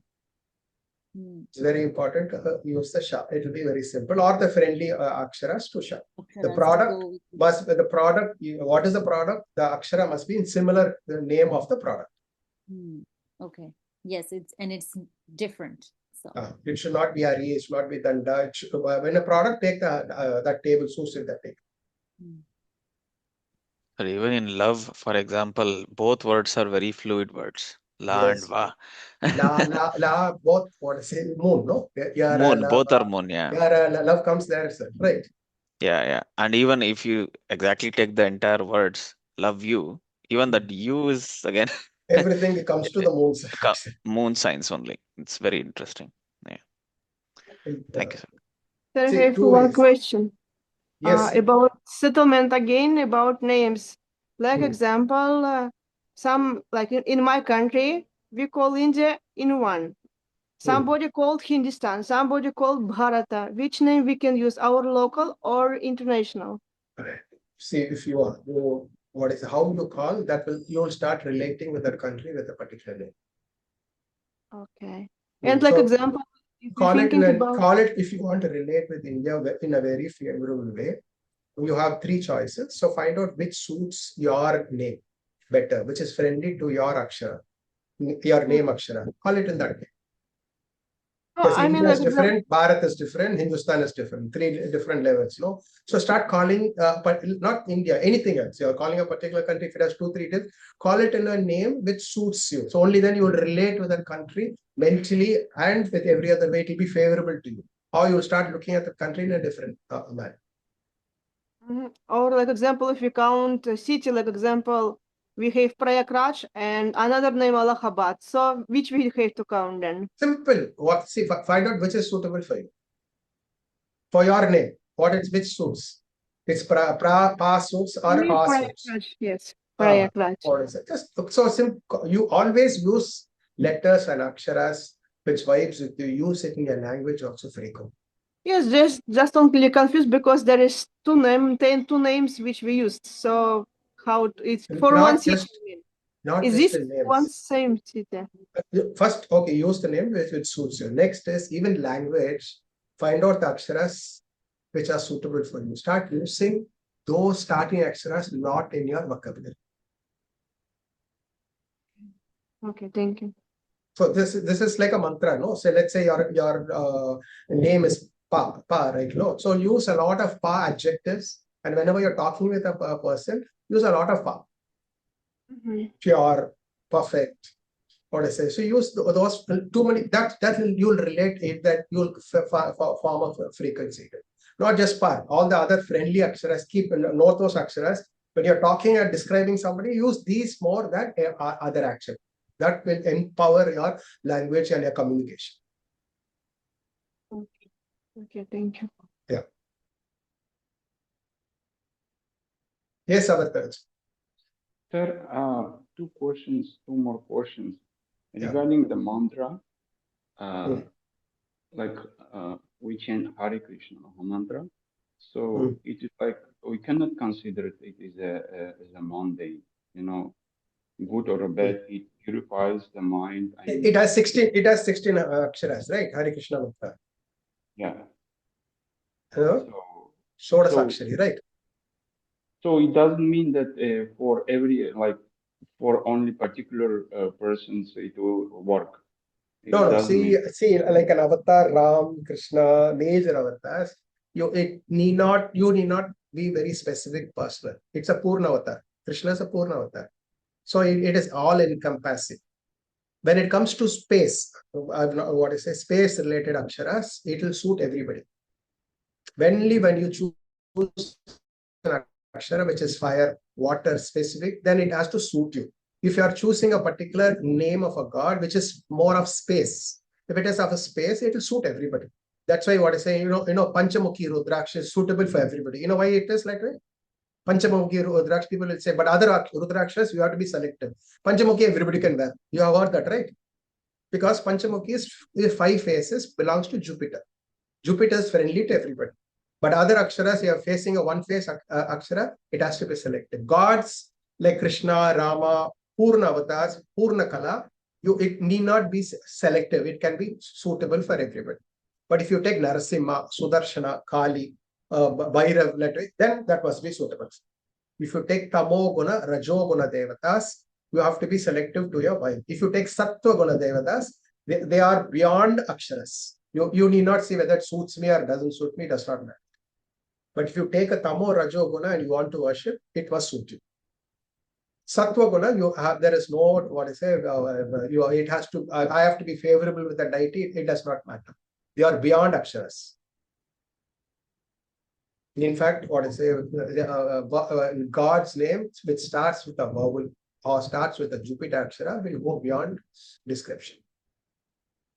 It's very important to use the sha. It will be very simple. Or the friendly aksharas to sha. The product must be the product. What is the product? The akshara must be in similar the name of the product. Okay. Yes, it's different. So it should not be Ari, it should not be Danda. When a product take that table, so sit that table. Or even in love, for example, both words are very fluid words. La and va. La, both what I say, moon, no? Moon, both are moon, yeah. Love comes there itself, right? Yeah. And even if you exactly take the entire words, love you, even that you is again everything comes to the moon signs. Moon signs only. It's very interesting. Yeah. Thank you, sir. Sir, I have one question. Yes. About settlement again, about names. Like example, some like in my country, we call India in one. Somebody called Hindustan, somebody called Bharata. Which name we can use, our local or international? Right. See, if you are, what is how you call that will you'll start relating with that country with a particular name. Okay. And like example, call it if you want to relate with India in a very favorable way. You have three choices. So find out which suits your name better, which is friendly to your akshara, your name akshara. Call it in that way. Because India is different, Bharat is different, Hindustan is different, three different levels. No, so start calling, but not India, anything else. You're calling a particular country. If it has 2-3 days, call it in a name which suits you. So only then you will relate with that country mentally and with every other way. It will be favorable to you. Or you start looking at the country in a different manner. Or like example, if we count a city, like example, we have Prayagraj and another name Allahabad. So which we have to count then? Simple. Find out which is suitable for you. For your name, which suits? It's pa suits or a suits. Yes, Prayagraj. Just so simple. You always use letters and aksharas which vibes with you. Use it in your language also frequently. Yes, just don't be confused because there is two names which we used. So how it's for not one city? Is this one same city? First, okay, use the name which suits you. Next is even language. Find out the aksharas which are suitable for you. Start using those starting aksharas not in your vocabulary. Okay, thank you. So this is like a mantra, no? So let's say your name is Pa, right? No. So use a lot of pa adjectives, and whenever you're talking with a person, use a lot of pa. Pure, perfect. What I say. So use those too many. That you'll relate it, that you'll form a frequency. Not just pa. All the other friendly aksharas. Keep note those aksharas. When you're talking and describing somebody, use these more than other action. That will empower your language and your communication. Okay, thank you. Yeah. Yes, Avatars. Sir, two more questions. Regarding the mantra, we chant Hare Krishna mantra. So it is like we cannot consider it as a mundane, good or bad. It purifies the mind. It has 16. It has 16 aksharas, right? Hare Krishna mantra. Yeah. So Akshari, right? So it doesn't mean that for every for only particular persons it will work. No. See, like an avatar, Ram, Krishna, major avatars, you need not be very specific personal. It's a Purna avatar. Krishna is a Purna avatar. So it is all encompassing. When it comes to space, space related aksharas, it will suit everybody. Only when you choose an akshara which is fire, water specific, then it has to suit you. If you are choosing a particular name of a god which is more of space, if it is of a space, it will suit everybody. That's why what I say, Panchamukhi Rudraksha is suitable for everybody. You know why it is like that? Panchamukhi Rudraksha, people will say, but other Rudrakshas, you have to be selective. Panchamukhi, everybody can wear. You have heard that, right? Because Panchamukhi is 5 faces, belongs to Jupiter. Jupiter is friendly to everybody. But other aksharas, you are facing a one-face akshara, it has to be selected. Gods like Krishna, Rama, Purna avatars, Purna Kala, it need not be selective. It can be suitable for everybody. But if you take Narasimha, Sudarshana, Kali, Bhairav, then that must be suitable. If you take Tamo Guna, Rajo Guna Devatas, you have to be selective to your wife. If you take Sattva Guna Devatas, they are beyond aksharas. You need not see whether it suits me or doesn't suit me, does not matter. But if you take a Tamo Rajo Guna and you want to worship, it must suit you. Sattva Guna, there is no, it has to, I have to be favorable with the deity, it does not matter. They are beyond aksharas. In fact, God's name, which starts with a vowel or starts with a Jupiter akshara, will go beyond description.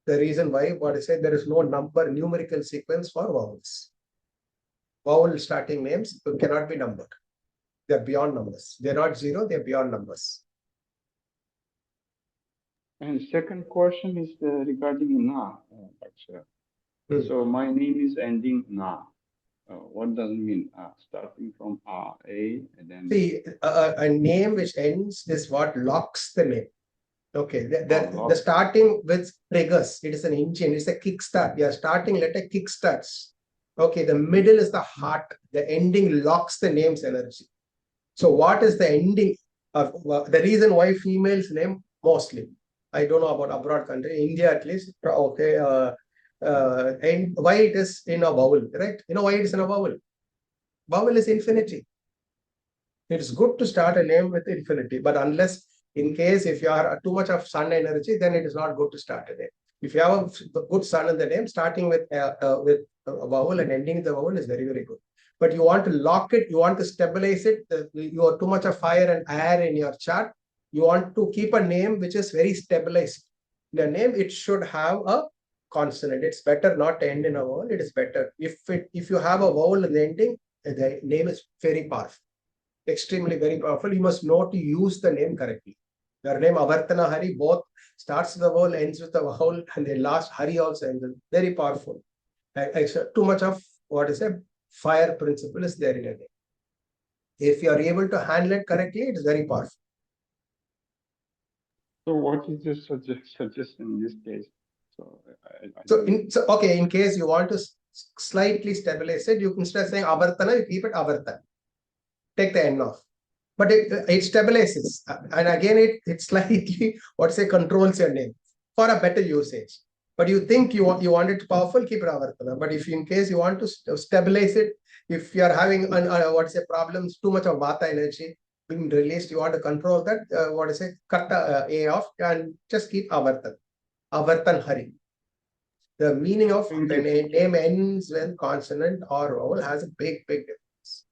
The reason why, there is no numerical sequence for vowels. Vowel starting names cannot be numbered. They are beyond numbers. They are not 0, they are beyond numbers. And second question is regarding Na. So my name is ending Na. What does it mean? Starting from A, and then... See, a name which ends is what locks the name. Okay, the starting with triggers. It is an engine. It's a kickstart. Your starting letter kickstarts. Okay, the middle is the heart. The ending locks the name's energy. So what is the ending of the reason why females name mostly? I don't know about abroad country, India at least. Okay, and why it is in a vowel, right? You know why it is in a vowel? Vowel is infinity. It is good to start a name with infinity, but unless in case if you are too much of sun energy, then it is not good to start a name. If you have a good sun in the name, starting with a vowel and ending the vowel is very, very good. But you want to lock it, you want to stabilize it, you are too much of fire and air in your chart. You want to keep a name which is very stabilized. The name, it should have a consonant. It's better not to end in a vowel, it is better. If you have a vowel in the ending, the name is very powerful. Extremely very powerful. You must know to use the name correctly. Your name Avartana Hari both starts with a vowel, ends with a vowel, and the last Hari also ends. Very powerful. Too much of fire principle is there in a name. If you are able to handle it correctly, it is very powerful. So what is your suggestion in this case? Okay, in case you want to slightly stabilize it, you instead of saying Avartana, you keep it Avartan. Take the N off. But it stabilizes. And again, it slightly, controls your name for a better usage. But you think you want it powerful, keep it avartana. But if in case you want to stabilize it, if you are having problems, too much of vata energy being released, you want to control that, cut A off and just keep avartan. Avartan hari. The meaning of when a name ends with consonant or vowel has a big difference.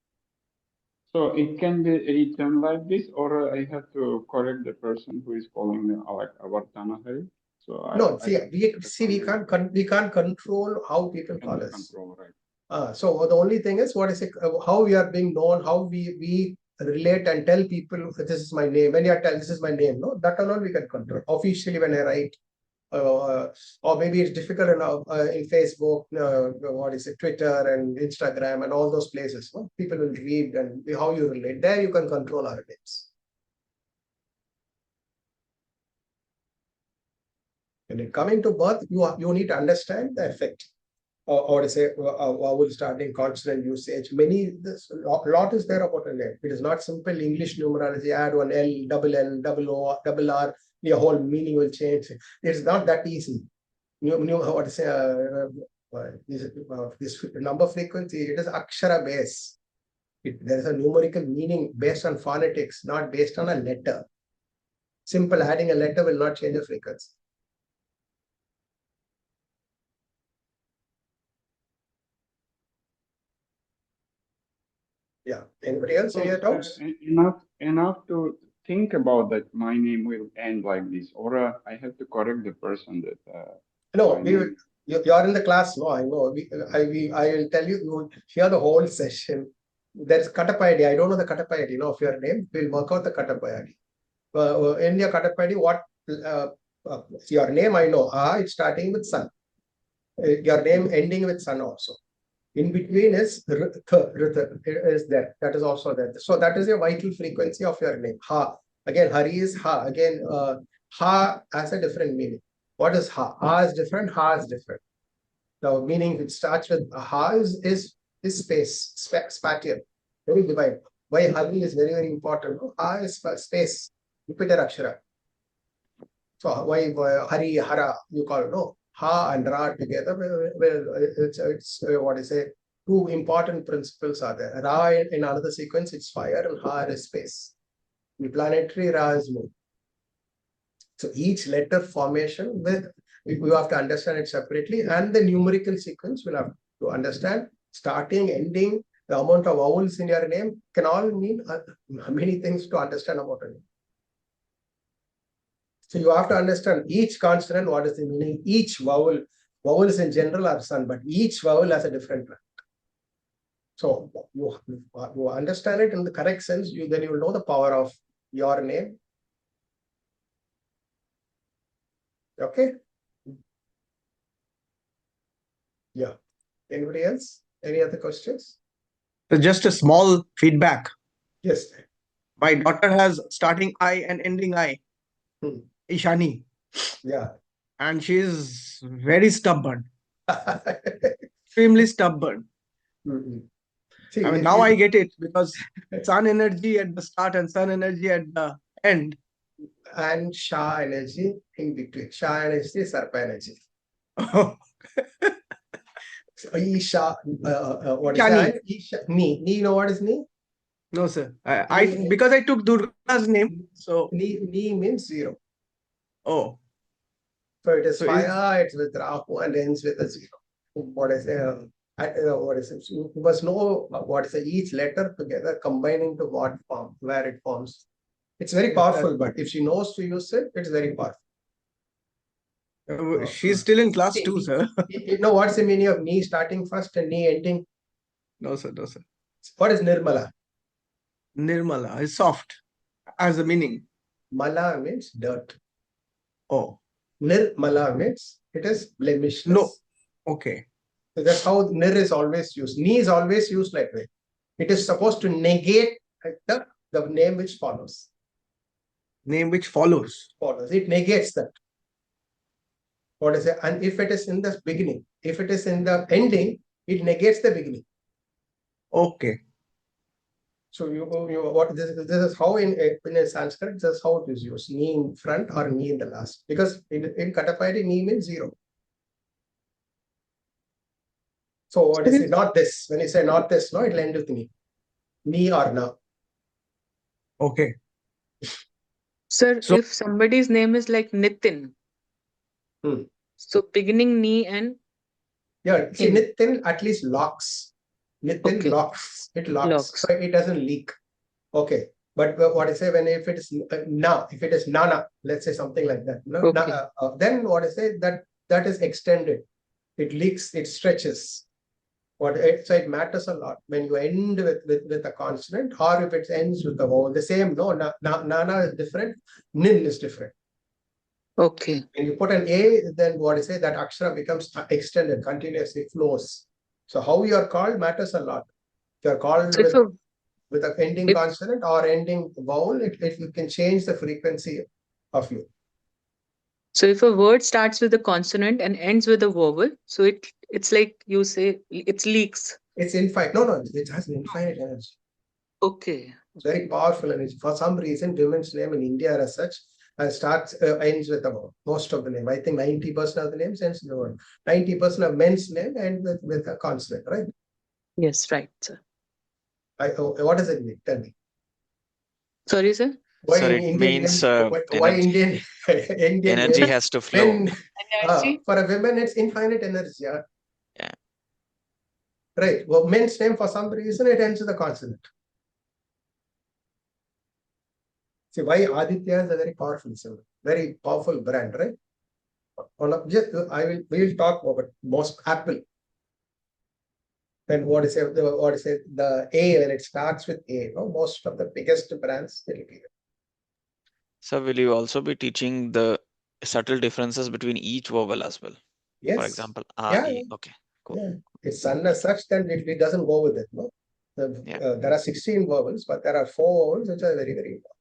So it can be written like this, or I have to correct the person who is calling me like Avartana Hari. So we can't control how people call us. Control, right. So the only thing is how we are being known, how we relate and tell people this is my name. When you tell this is my name, no, that alone we can control. Officially, when I write, or maybe it's difficult in Facebook, Twitter and Instagram and all those places. No? People will read and how you relate. There you can control our names. When coming to birth, you need to understand the effect. Vowel starting, consonant usage. Lot is there about a name. It is not simple English numerology. Add one L, double O, double R. The whole meaning will change. It's not that easy. This number frequency, it is akshara base. There is a numerical meaning based on phonetics, not based on a letter. Simple adding a letter will not change the frequency. Yeah. Anybody else? Any other doubts? Enough to think about that my name will end like this, or I have to correct the person that. No, you're in the class. No, I know. I will tell you. You hear the whole session. There's Katapayadi. I don't know the Katapayadi. Of your name. We'll work out the Katapayadi. In your Katapayadi, what your name? I know. It's starting with sun. Your name ending with sun also. In between is there. That is also there. So that is your vital frequency of your name. Ha. Again, Hari is Ha. Again, Ha has a different meaning. What is Ha? Ha is different. Ha is different. The meaning which starts with Ha is space, spatial, very divine. Why Hari is very important. Ha is space, repeated akshara. So why Hari, Hara, you call it, no? Ha and Ra together, it's two important principles are there. Ra in another sequence, it's fire, and Ha is space. In planetary, Ra is moon. So each letter formation, you have to understand it separately, and the numerical sequence will have to understand. Starting, ending, the amount of vowels in your name can all mean many things to understand about a name. So you have to understand each consonant, what is the meaning, each vowel. Vowels in general are sun, but each vowel has a different plan. So you understand it in the correct sense, then you will know the power of your name. Okay? Yeah. Anybody else? Any other questions? So just a small feedback. Yes. My daughter has starting I and ending I. Ishani. Yeah. And she is very stubborn. Extremely stubborn. See, I mean, now I get it, because sun energy at the start and sun energy at the end. And Sha energy in between. Sha energy is Sarpa energy. Isha, what is that? Isha, Ni. Ni, you know what is Ni? No, sir. Because I took Durga's name, so. Ni means 0. Oh. So it is fire, it's with Rahu and ends with a 0. What is it? You must know each letter together combining to what form, where it forms. It's very powerful, but if she knows to use it, it's very powerful. She's still in class 2, sir. You know what's the meaning of Ni starting first and Ni ending? No, sir. No, sir. What is Nirmala? Nirmala is soft as a meaning. Mala means dirt. Oh. Nirmala means it is blemishless. No. Okay. So that's how Nir is always used. Ni is always used like that. It is supposed to negate the name which follows. Name which follows. It negates that. What is it? And if it is in the beginning, if it is in the ending, it negates the beginning. Okay. So this is how in Sanskrit, this is how it is used. Ni in front or Ni in the last. Because in Katapayadi, Ni means 0. So what is it? Not this. When you say not this, no, it'll end with ni. Ni or na. Okay. Sir, So if somebody's name is like Nitin, so beginning ni and yeah, see, in. Nitin at least locks. Nitin Okay. locks. It locks. Locks. So it doesn't leak. Okay. But what I say, if it is na, if it is nana, let's say something like that, no, Okay. then what I say that is extended. It leaks, it stretches. So it matters a lot when you end with a consonant, or if it ends with a vowel. The same, no, nana is different, nin is different. Okay. When you put an A, then what I say, that akshara becomes extended, continuously flows. So how you are called matters a lot. If you are called So with an ending consonant or ending vowel, it can change the frequency of you. So if a word starts with a consonant and ends with a vowel, so it's like you say it leaks. It's infinite. No, it has infinite energy. Okay. It's very powerful energy. For some reason, women's name in India as such ends with a vowel. Most of the name, I think 90% of the names ends with a vowel. 90% of men's name end with a consonant, right? Yes, right, sir. What does it mean? Tell me. Sorry, sir. Why Sir, in it Indian means names, why energy. Indian Energy names, has to flow. Energy. for a woman it's infinite energy. Yeah. Yeah. Right. Well, men's name for some reason it ends with a consonant. See why Aditya is a very powerful symbol, very powerful brand, right? We will talk about most Apple. And the A, when it starts with A, no, most of the biggest brands will be there. So will you also be teaching the subtle differences between each vowel as well? Yes. For example, Yeah. Okay, cool. Yeah. It's as such, then it doesn't go with it. No, there are 16 vowels, but there are 4 vowels which are very, very important.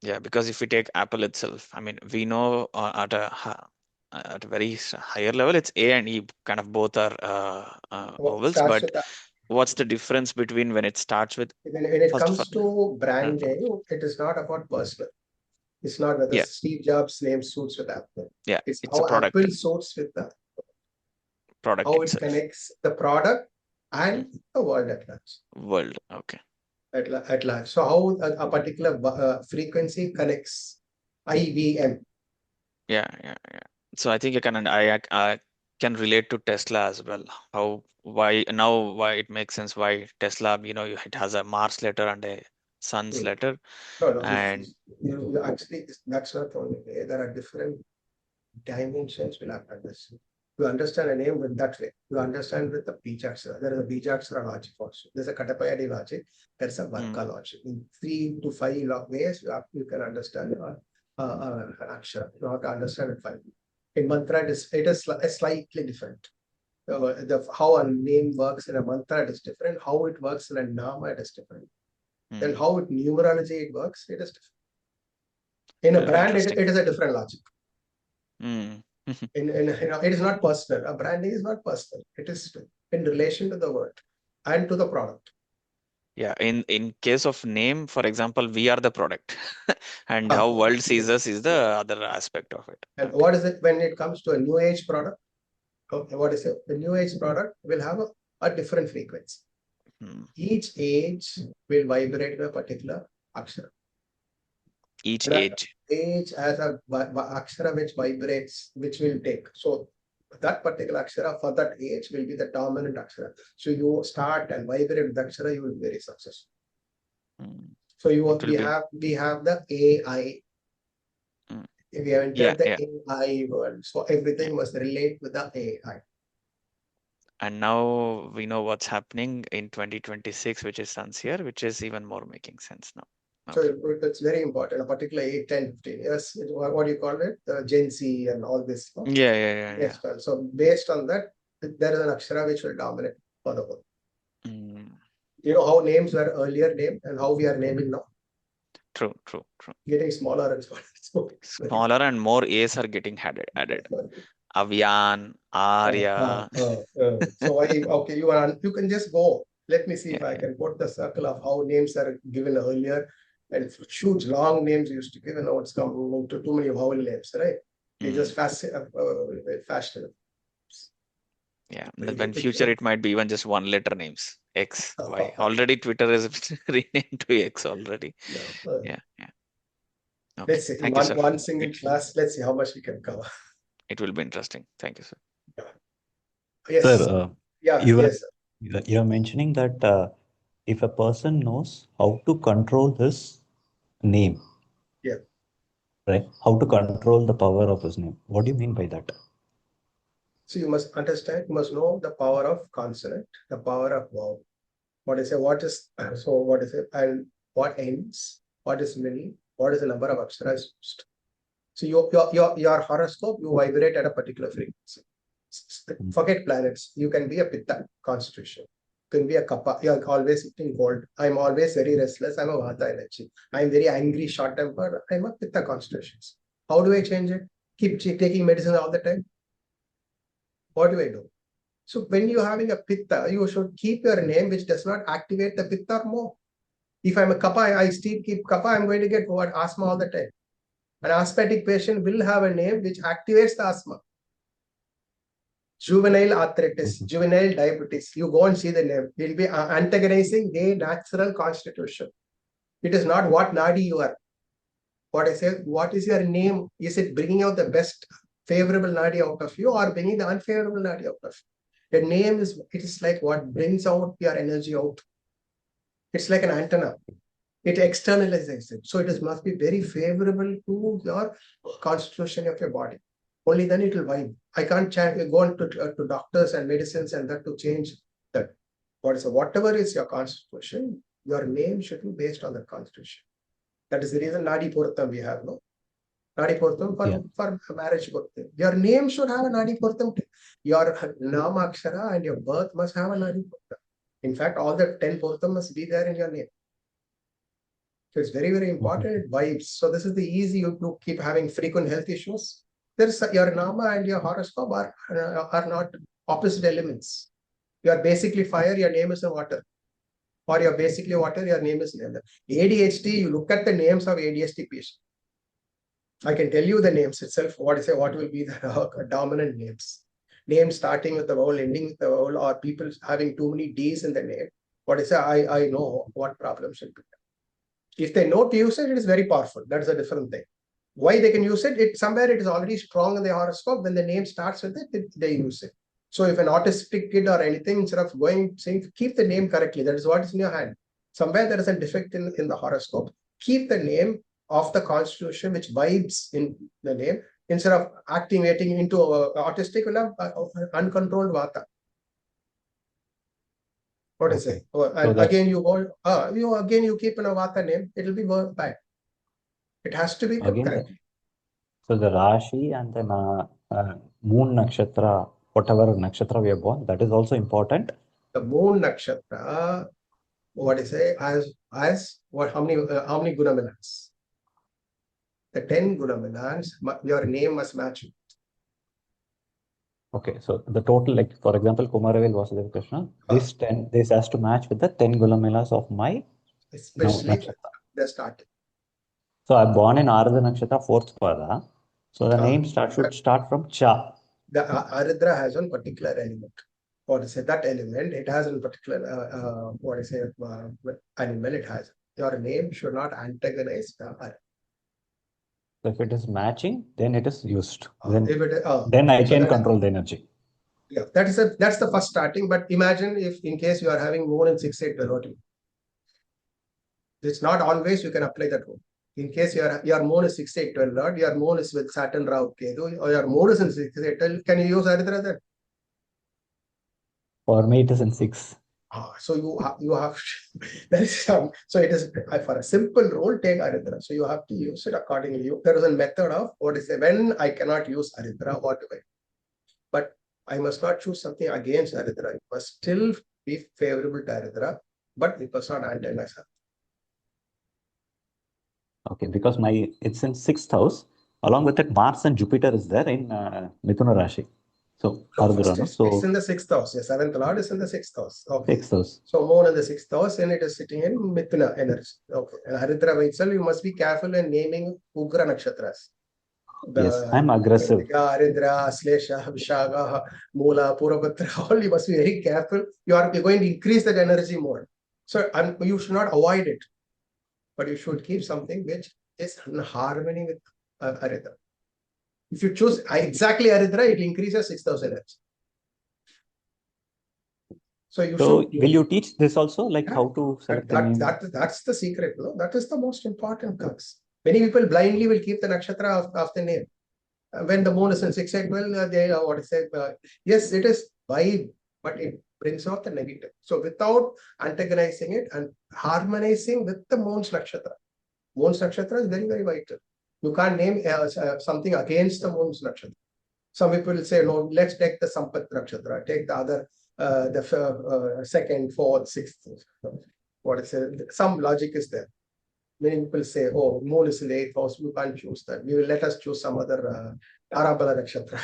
Yeah, because if we take Apple itself, I mean, we know at a very higher level, it's A and E, kind of both are vowels. But what's the difference between when it starts with? When it comes to branding, it is not about personal. It's not whether Steve Jobs' name suits with Apple. Yeah, it's a how product. Apple suits with the product how itself. It connects the product and the world at large. World, okay. At large. So how a particular frequency connects IBM. Yeah. So I think I can relate to Tesla as well. Why it makes sense why Tesla, it has a Mars letter and a Sun's letter. No, and actually that's not the only way. There are different dimensions we'll have to understand. To understand a name with that way, you understand with the Bijakshara. There is a Bijakshara logic also. There's a Katapayadi logic. There's a Varka logic. In 3 to 5 ways, you can understand an akshara. You have to understand it 5. In mantra, it is slightly different. How a name works in a mantra, it is different. How it works in a nama, it is different. Then how numerology it works, it is different. In a brand, it is a different logic. It is not personal. A branding is not personal. It is in relation to the word and to the product. Yeah, in case of name, for example, we are the product, and how world sees us is the other aspect of it. And what is it when it comes to a new age product? What is it? The new age product will have a different frequency. Each age will vibrate with a particular akshara. Each age has a akshara which vibrates, which will take. So that particular akshara for that age will be the dominant akshara. So you start and vibrate with the akshara, you will be very successful. So we have the AI. We have entered the AI world. So everything must relate with the AI. And now we know what's happening in 2026, which is Sun's year, which is even more making sense now. Okay. So it's very important, particularly 8, 10, 15 years. What do you call it? Gen Z and all this. No? Yeah. Yes, well, so based on that, there is an akshara which will dominate for the whole. You know how names were earlier named and how we are naming now? True. Getting smaller and smaller. Smaller and more A's are getting added. Avyan, Arya. So you can just go. Let me see if I can put the circle of how names are given earlier. And huge long names used to give, and now it's come to too many vowel names, right? It's just fashionable. Yeah, when future it might be even just one letter names, X, Y. Already Twitter is renamed to X already. Yeah. Okay. Let's see. Thank you, sir. One single class. Let's see how much we can cover. It will be interesting. Thank you, sir. Yes. Sir, yes. You're mentioning that if a person knows how to control his name, right? How to control the power of his name. What do you mean by that? So you must understand, you must know the power of consonant, the power of vowel. What is it, and what ends, what is many, what is the number of aksharas used. So your horoscope, you vibrate at a particular frequency. Forget planets. You can be a Pitta constitution. You can be a Kapha. You are always eating gold. I'm always very restless. I'm a Vata energy. I'm very angry, short-tempered. I'm a Pitta constitution. How do I change it? Keep taking medicine all the time? What do I do? So when you're having a Pitta, you should keep your name which does not activate the Pitta more. If I'm a Kapha, I still keep Kapha, I'm going to get asthma all the time. An asthmatic patient will have a name which activates the asthma. Juvenile arthritis, juvenile diabetes. You go and see the name. It will be antagonizing their natural constitution. It is not what Nadi you are. What I say, what is your name? Is it bringing out the best favorable Nadi out of you or bringing the unfavorable Nadi out of you? Your name is, it is like what brings out your energy out. It's like an antenna. It externalizes it. So it must be very favorable to your constitution of your body. Only then it will vibe. I can't go on to doctors and medicines and that to change that. Whatever is your constitution, your name should be based on the constitution. That is the reason Nadi Portam we have, no? Nadi Portam for marriage Portam. Your name should have a Nadi Portam. Your Nama-nakshatra and your birth must have a Nadi Portam. In fact, all the 10 Portam must be there in your name. So it's very, very important. It vibes. So this is the easy, you keep having frequent health issues. There's your Nama and your horoscope are not opposite elements. You are basically fire, your name is a water. Or you're basically water, your name is leather. ADHD, you look at the names of ADHD patients. I can tell you the names itself. What will be the dominant names? Names starting with the vowel, ending with the vowel, or people having too many D's in the name. I know what problem should be. If they know to use it, it is very powerful. That is a different thing. Why they can use it? Somewhere it is already strong in the horoscope. When the name starts with it, they use it. So if an autistic kid or anything, instead of saying, keep the name correctly, that is what is in your hand. Somewhere there is a defect in the horoscope. Keep the name of the constitution which vibes in the name instead of activating into autistic, will have uncontrolled vata. What is it? And again, you keep in a vata name, it will be bad. It has to be correct. So the Rashi and the moon nakshatra, whatever nakshatra we are born, that is also important. The moon nakshatra, how many gunamilans? The 10 gunamilans, your name must match it. Okay, so the total, like for example, Kumaravel Vasudeva Krishna, this has to match with the 10 gunamilas of my especially the starting. So I'm born in Aradha Nakshatra, 4th pada. So the name should start from Cha. The Aradra has one particular element. That element, it has a particular, animal it has. Your name should not antagonize the Aradra. So if it is matching, then it is used. Then I can control the energy. Yeah, that's the first starting. But imagine if in case you are having moon in 6-8 devoting. It's not always you can apply that rule. In case your moon is 6-8-12 Lord, your moon is with Saturn, Rahu, Ketu, or your moon is in 6-8-12, can you use Aradra then? For me, it is in 6. So you have there is some. So it is for a simple rule, take Aradra. So you have to use it accordingly. There is a method of when I cannot use Aradra, what do I do? But I must not choose something against Aradra. It must still be favorable to Aradra, but it must not antagonize her. Okay, because it's in 6th house. Along with it, Mars and Jupiter is there in Mithuna Rashi. So, it's in the 6th house. The 7th Lord is in the 6th house. Okay. 6th house. So moon in the 6th house and it is sitting in Mithuna energy. Okay. And Haridra by itself, you must be careful in naming Ugra nakshatras. Yes, I'm aggressive. Aridra, Aslesha, Vishaga, Mula, Purabhadra, all you must be very careful. You're going to increase that energy more. So you should not avoid it, but you should keep something which is in harmony with Aridra. If you choose exactly Aridra, it increases 6,000 Hz. So will you teach this also, like how to select the name? That's the secret. No? That is the most important crux. Many people blindly will keep the nakshatra of the name. When the moon is in 6 8, well, they what is it? Yes, it is vibe, but it brings out the negative. So without antagonizing it and harmonizing with the moon's nakshatra. Moon's nakshatra is very, very vital. You can't name something against the moon's nakshatra. Some people will say, no, let's take the Sampat nakshatra, take the other, the second, fourth, sixth. What is it? Some logic is there. Many people say, oh, moon is in the 8th house, we can't choose that. We will let us choose some other Arabala nakshatra.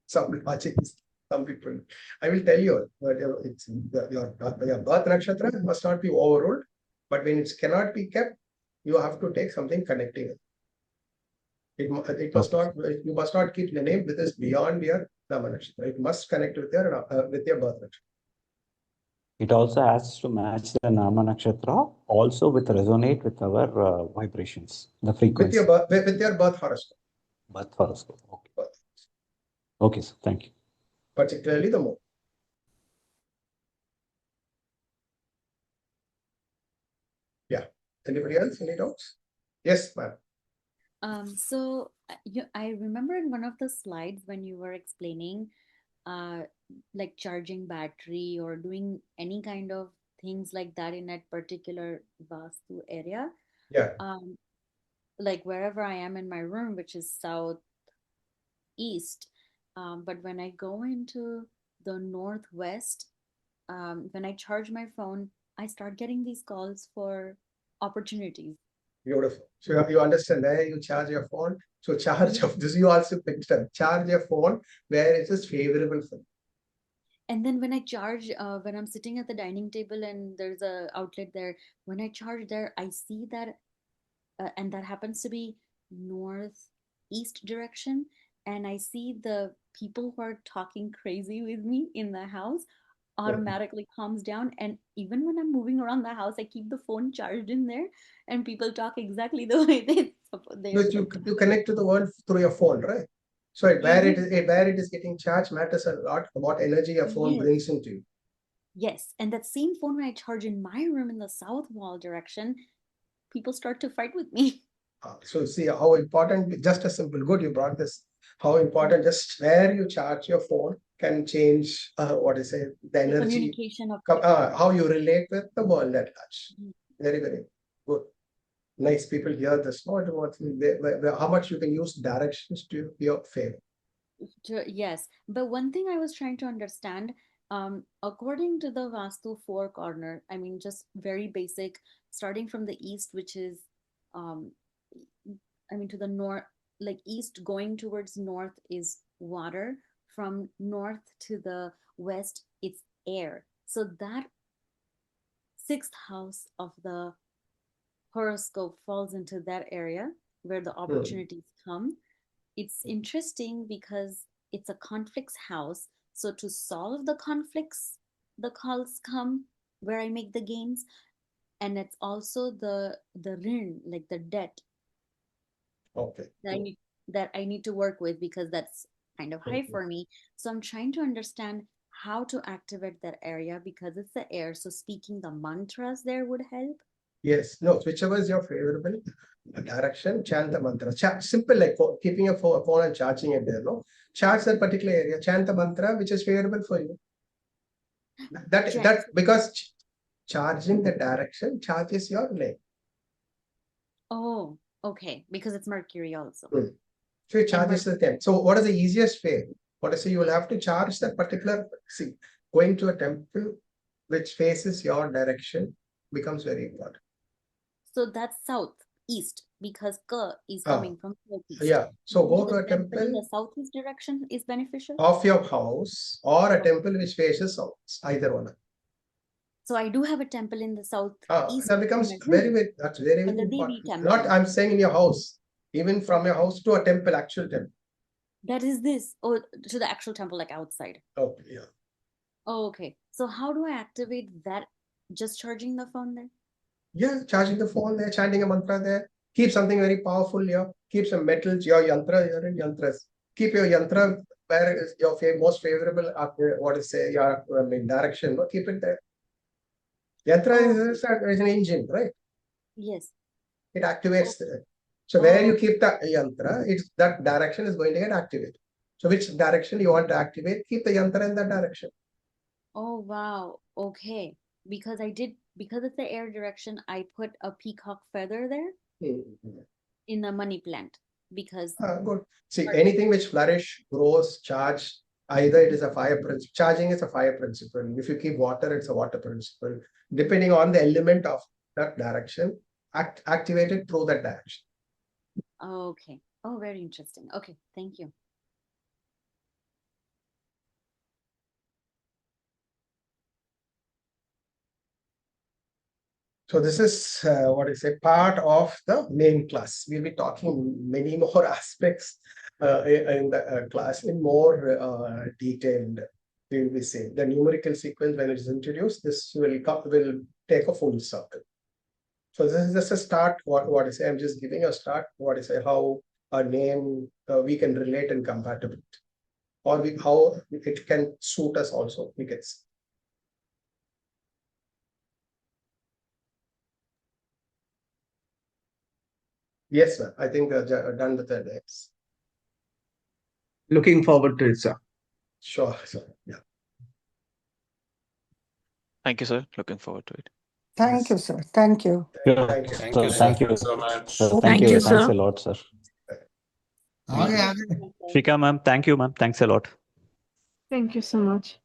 Some logic is, some people. I will tell you, it's your birth nakshatra must not be overruled, but when it cannot be kept, you have to take something connecting it. It must not, you must not keep the name with this beyond your Nama-nakshatra. It must connect with your birth nakshatra. It also has to match the Nama-nakshatra, also with resonate with our vibrations, the frequency. With your birth horoscope. Birth horoscope. Okay. Okay, sir. Thank you. Particularly the moon. Yeah. Anybody else? Any doubts? Yes, ma'am. So I remember in one of the slides when you were explaining like charging battery or doing any kind of things like that in that particular Vastu area. Yeah. Like wherever I am in my room, which is southeast. But when I go into the northwest, when I charge my phone, I start getting these calls for opportunities. Beautiful. So you understand where you charge your phone. So charge of this, you also picked up. Charge your phone where it is favorable for you. And then when I charge, when I'm sitting at the dining table and there's a outlet there, when I charge there, I see that, and that happens to be northeast direction. And I see the people who are talking crazy with me in the house automatically calms down. And even when I'm moving around the house, I keep the phone charged in there and people talk exactly the way they you connect to the world through your phone, right? So where it is getting charged matters a lot. What energy your phone brings into you. Yes, and that same phone when I charge in my room in the south wall direction, people start to fight with me. So see how important, just a simple, good you brought this, how important just where you charge your phone can change, the energy, communication of how you relate with the world at large. Very, very good. Nice people hear this. How much you can use directions to your favor. Yes, but one thing I was trying to understand, according to the Vastu 4 corner, I mean, just very basic, starting from the east, which is, to the north, like east going towards north is water. From north to the west, it's air. So that 6th house of the horoscope falls into that area where the opportunities come. It's interesting because it's a conflicts house. So to solve the conflicts, the calls come where I make the gains. And it's also the rin, like the debt. Okay. That I need to work with because that's kind of high for me. So I'm trying to understand how to activate that area because it's the air. So speaking the mantras there would help. Yes, no, whichever is your favorable direction, chant the mantra. Simple, like keeping your phone and charging it there, no? Charge that particular area, chant the mantra which is favorable for you. That because charging the direction charges your leg. Oh, okay, because it's Mercury also. So it charges the temple. So what is the easiest way? What I say, you will have to charge that particular, going to a temple which faces your direction becomes very important. So that's southeast because Ka is coming from southeast. Yeah. So go to a temple in the southeast direction is beneficial. Of your house or a temple which faces south, either one. So I do have a temple in the southeast. That becomes very, very, that's very, very important. Temple. Not, I'm saying in your house. Even from your house to a temple, actual temple. That is this. Oh, to the actual temple, like outside. Oh, yeah. Oh, okay. So how do I activate that? Just charging the phone there? Yeah, charging the phone there, chanting a mantra there. Keep something very powerful here. Keep some metals, your yantra, you're in yantras. Keep your yantra where is your most favorable, your direction. No? Keep it there. Yantra is an engine, right? Yes. It activates there. So where you keep the yantra, that direction is going to get activated. So which direction you want to activate, keep the yantra in that direction. Oh, wow. Okay. Because it's the air direction, I put a peacock feather there in the money plant because. Good. See, anything which flourish, grows, charge, either it is a fire principle. Charging is a fire principle. If you keep water, it's a water principle. Depending on the element of that direction, activated through that direction. Okay. Oh, very interesting. Okay. Thank you. So this is part of the main class. We'll be talking many more aspects in the class in more detailed. We will be saying the numerical sequence when it is introduced. This will take a full circle. So this is just a start. I'm just giving a start. How a name we can relate and compatibility, or how it can suit us also. We can see. Yes, sir. I think they're done with their names. Looking forward to it, sir. Sure, sir. Yeah. Thank you, sir. Looking forward to it. Thank you, sir. Thank you. Thank you. Thank you so much. Thank Thank you. you, Thanks sir. a lot, sir. Thank you. Shikha ma'am, thank you, ma'am. Thanks a lot. Thank you so much.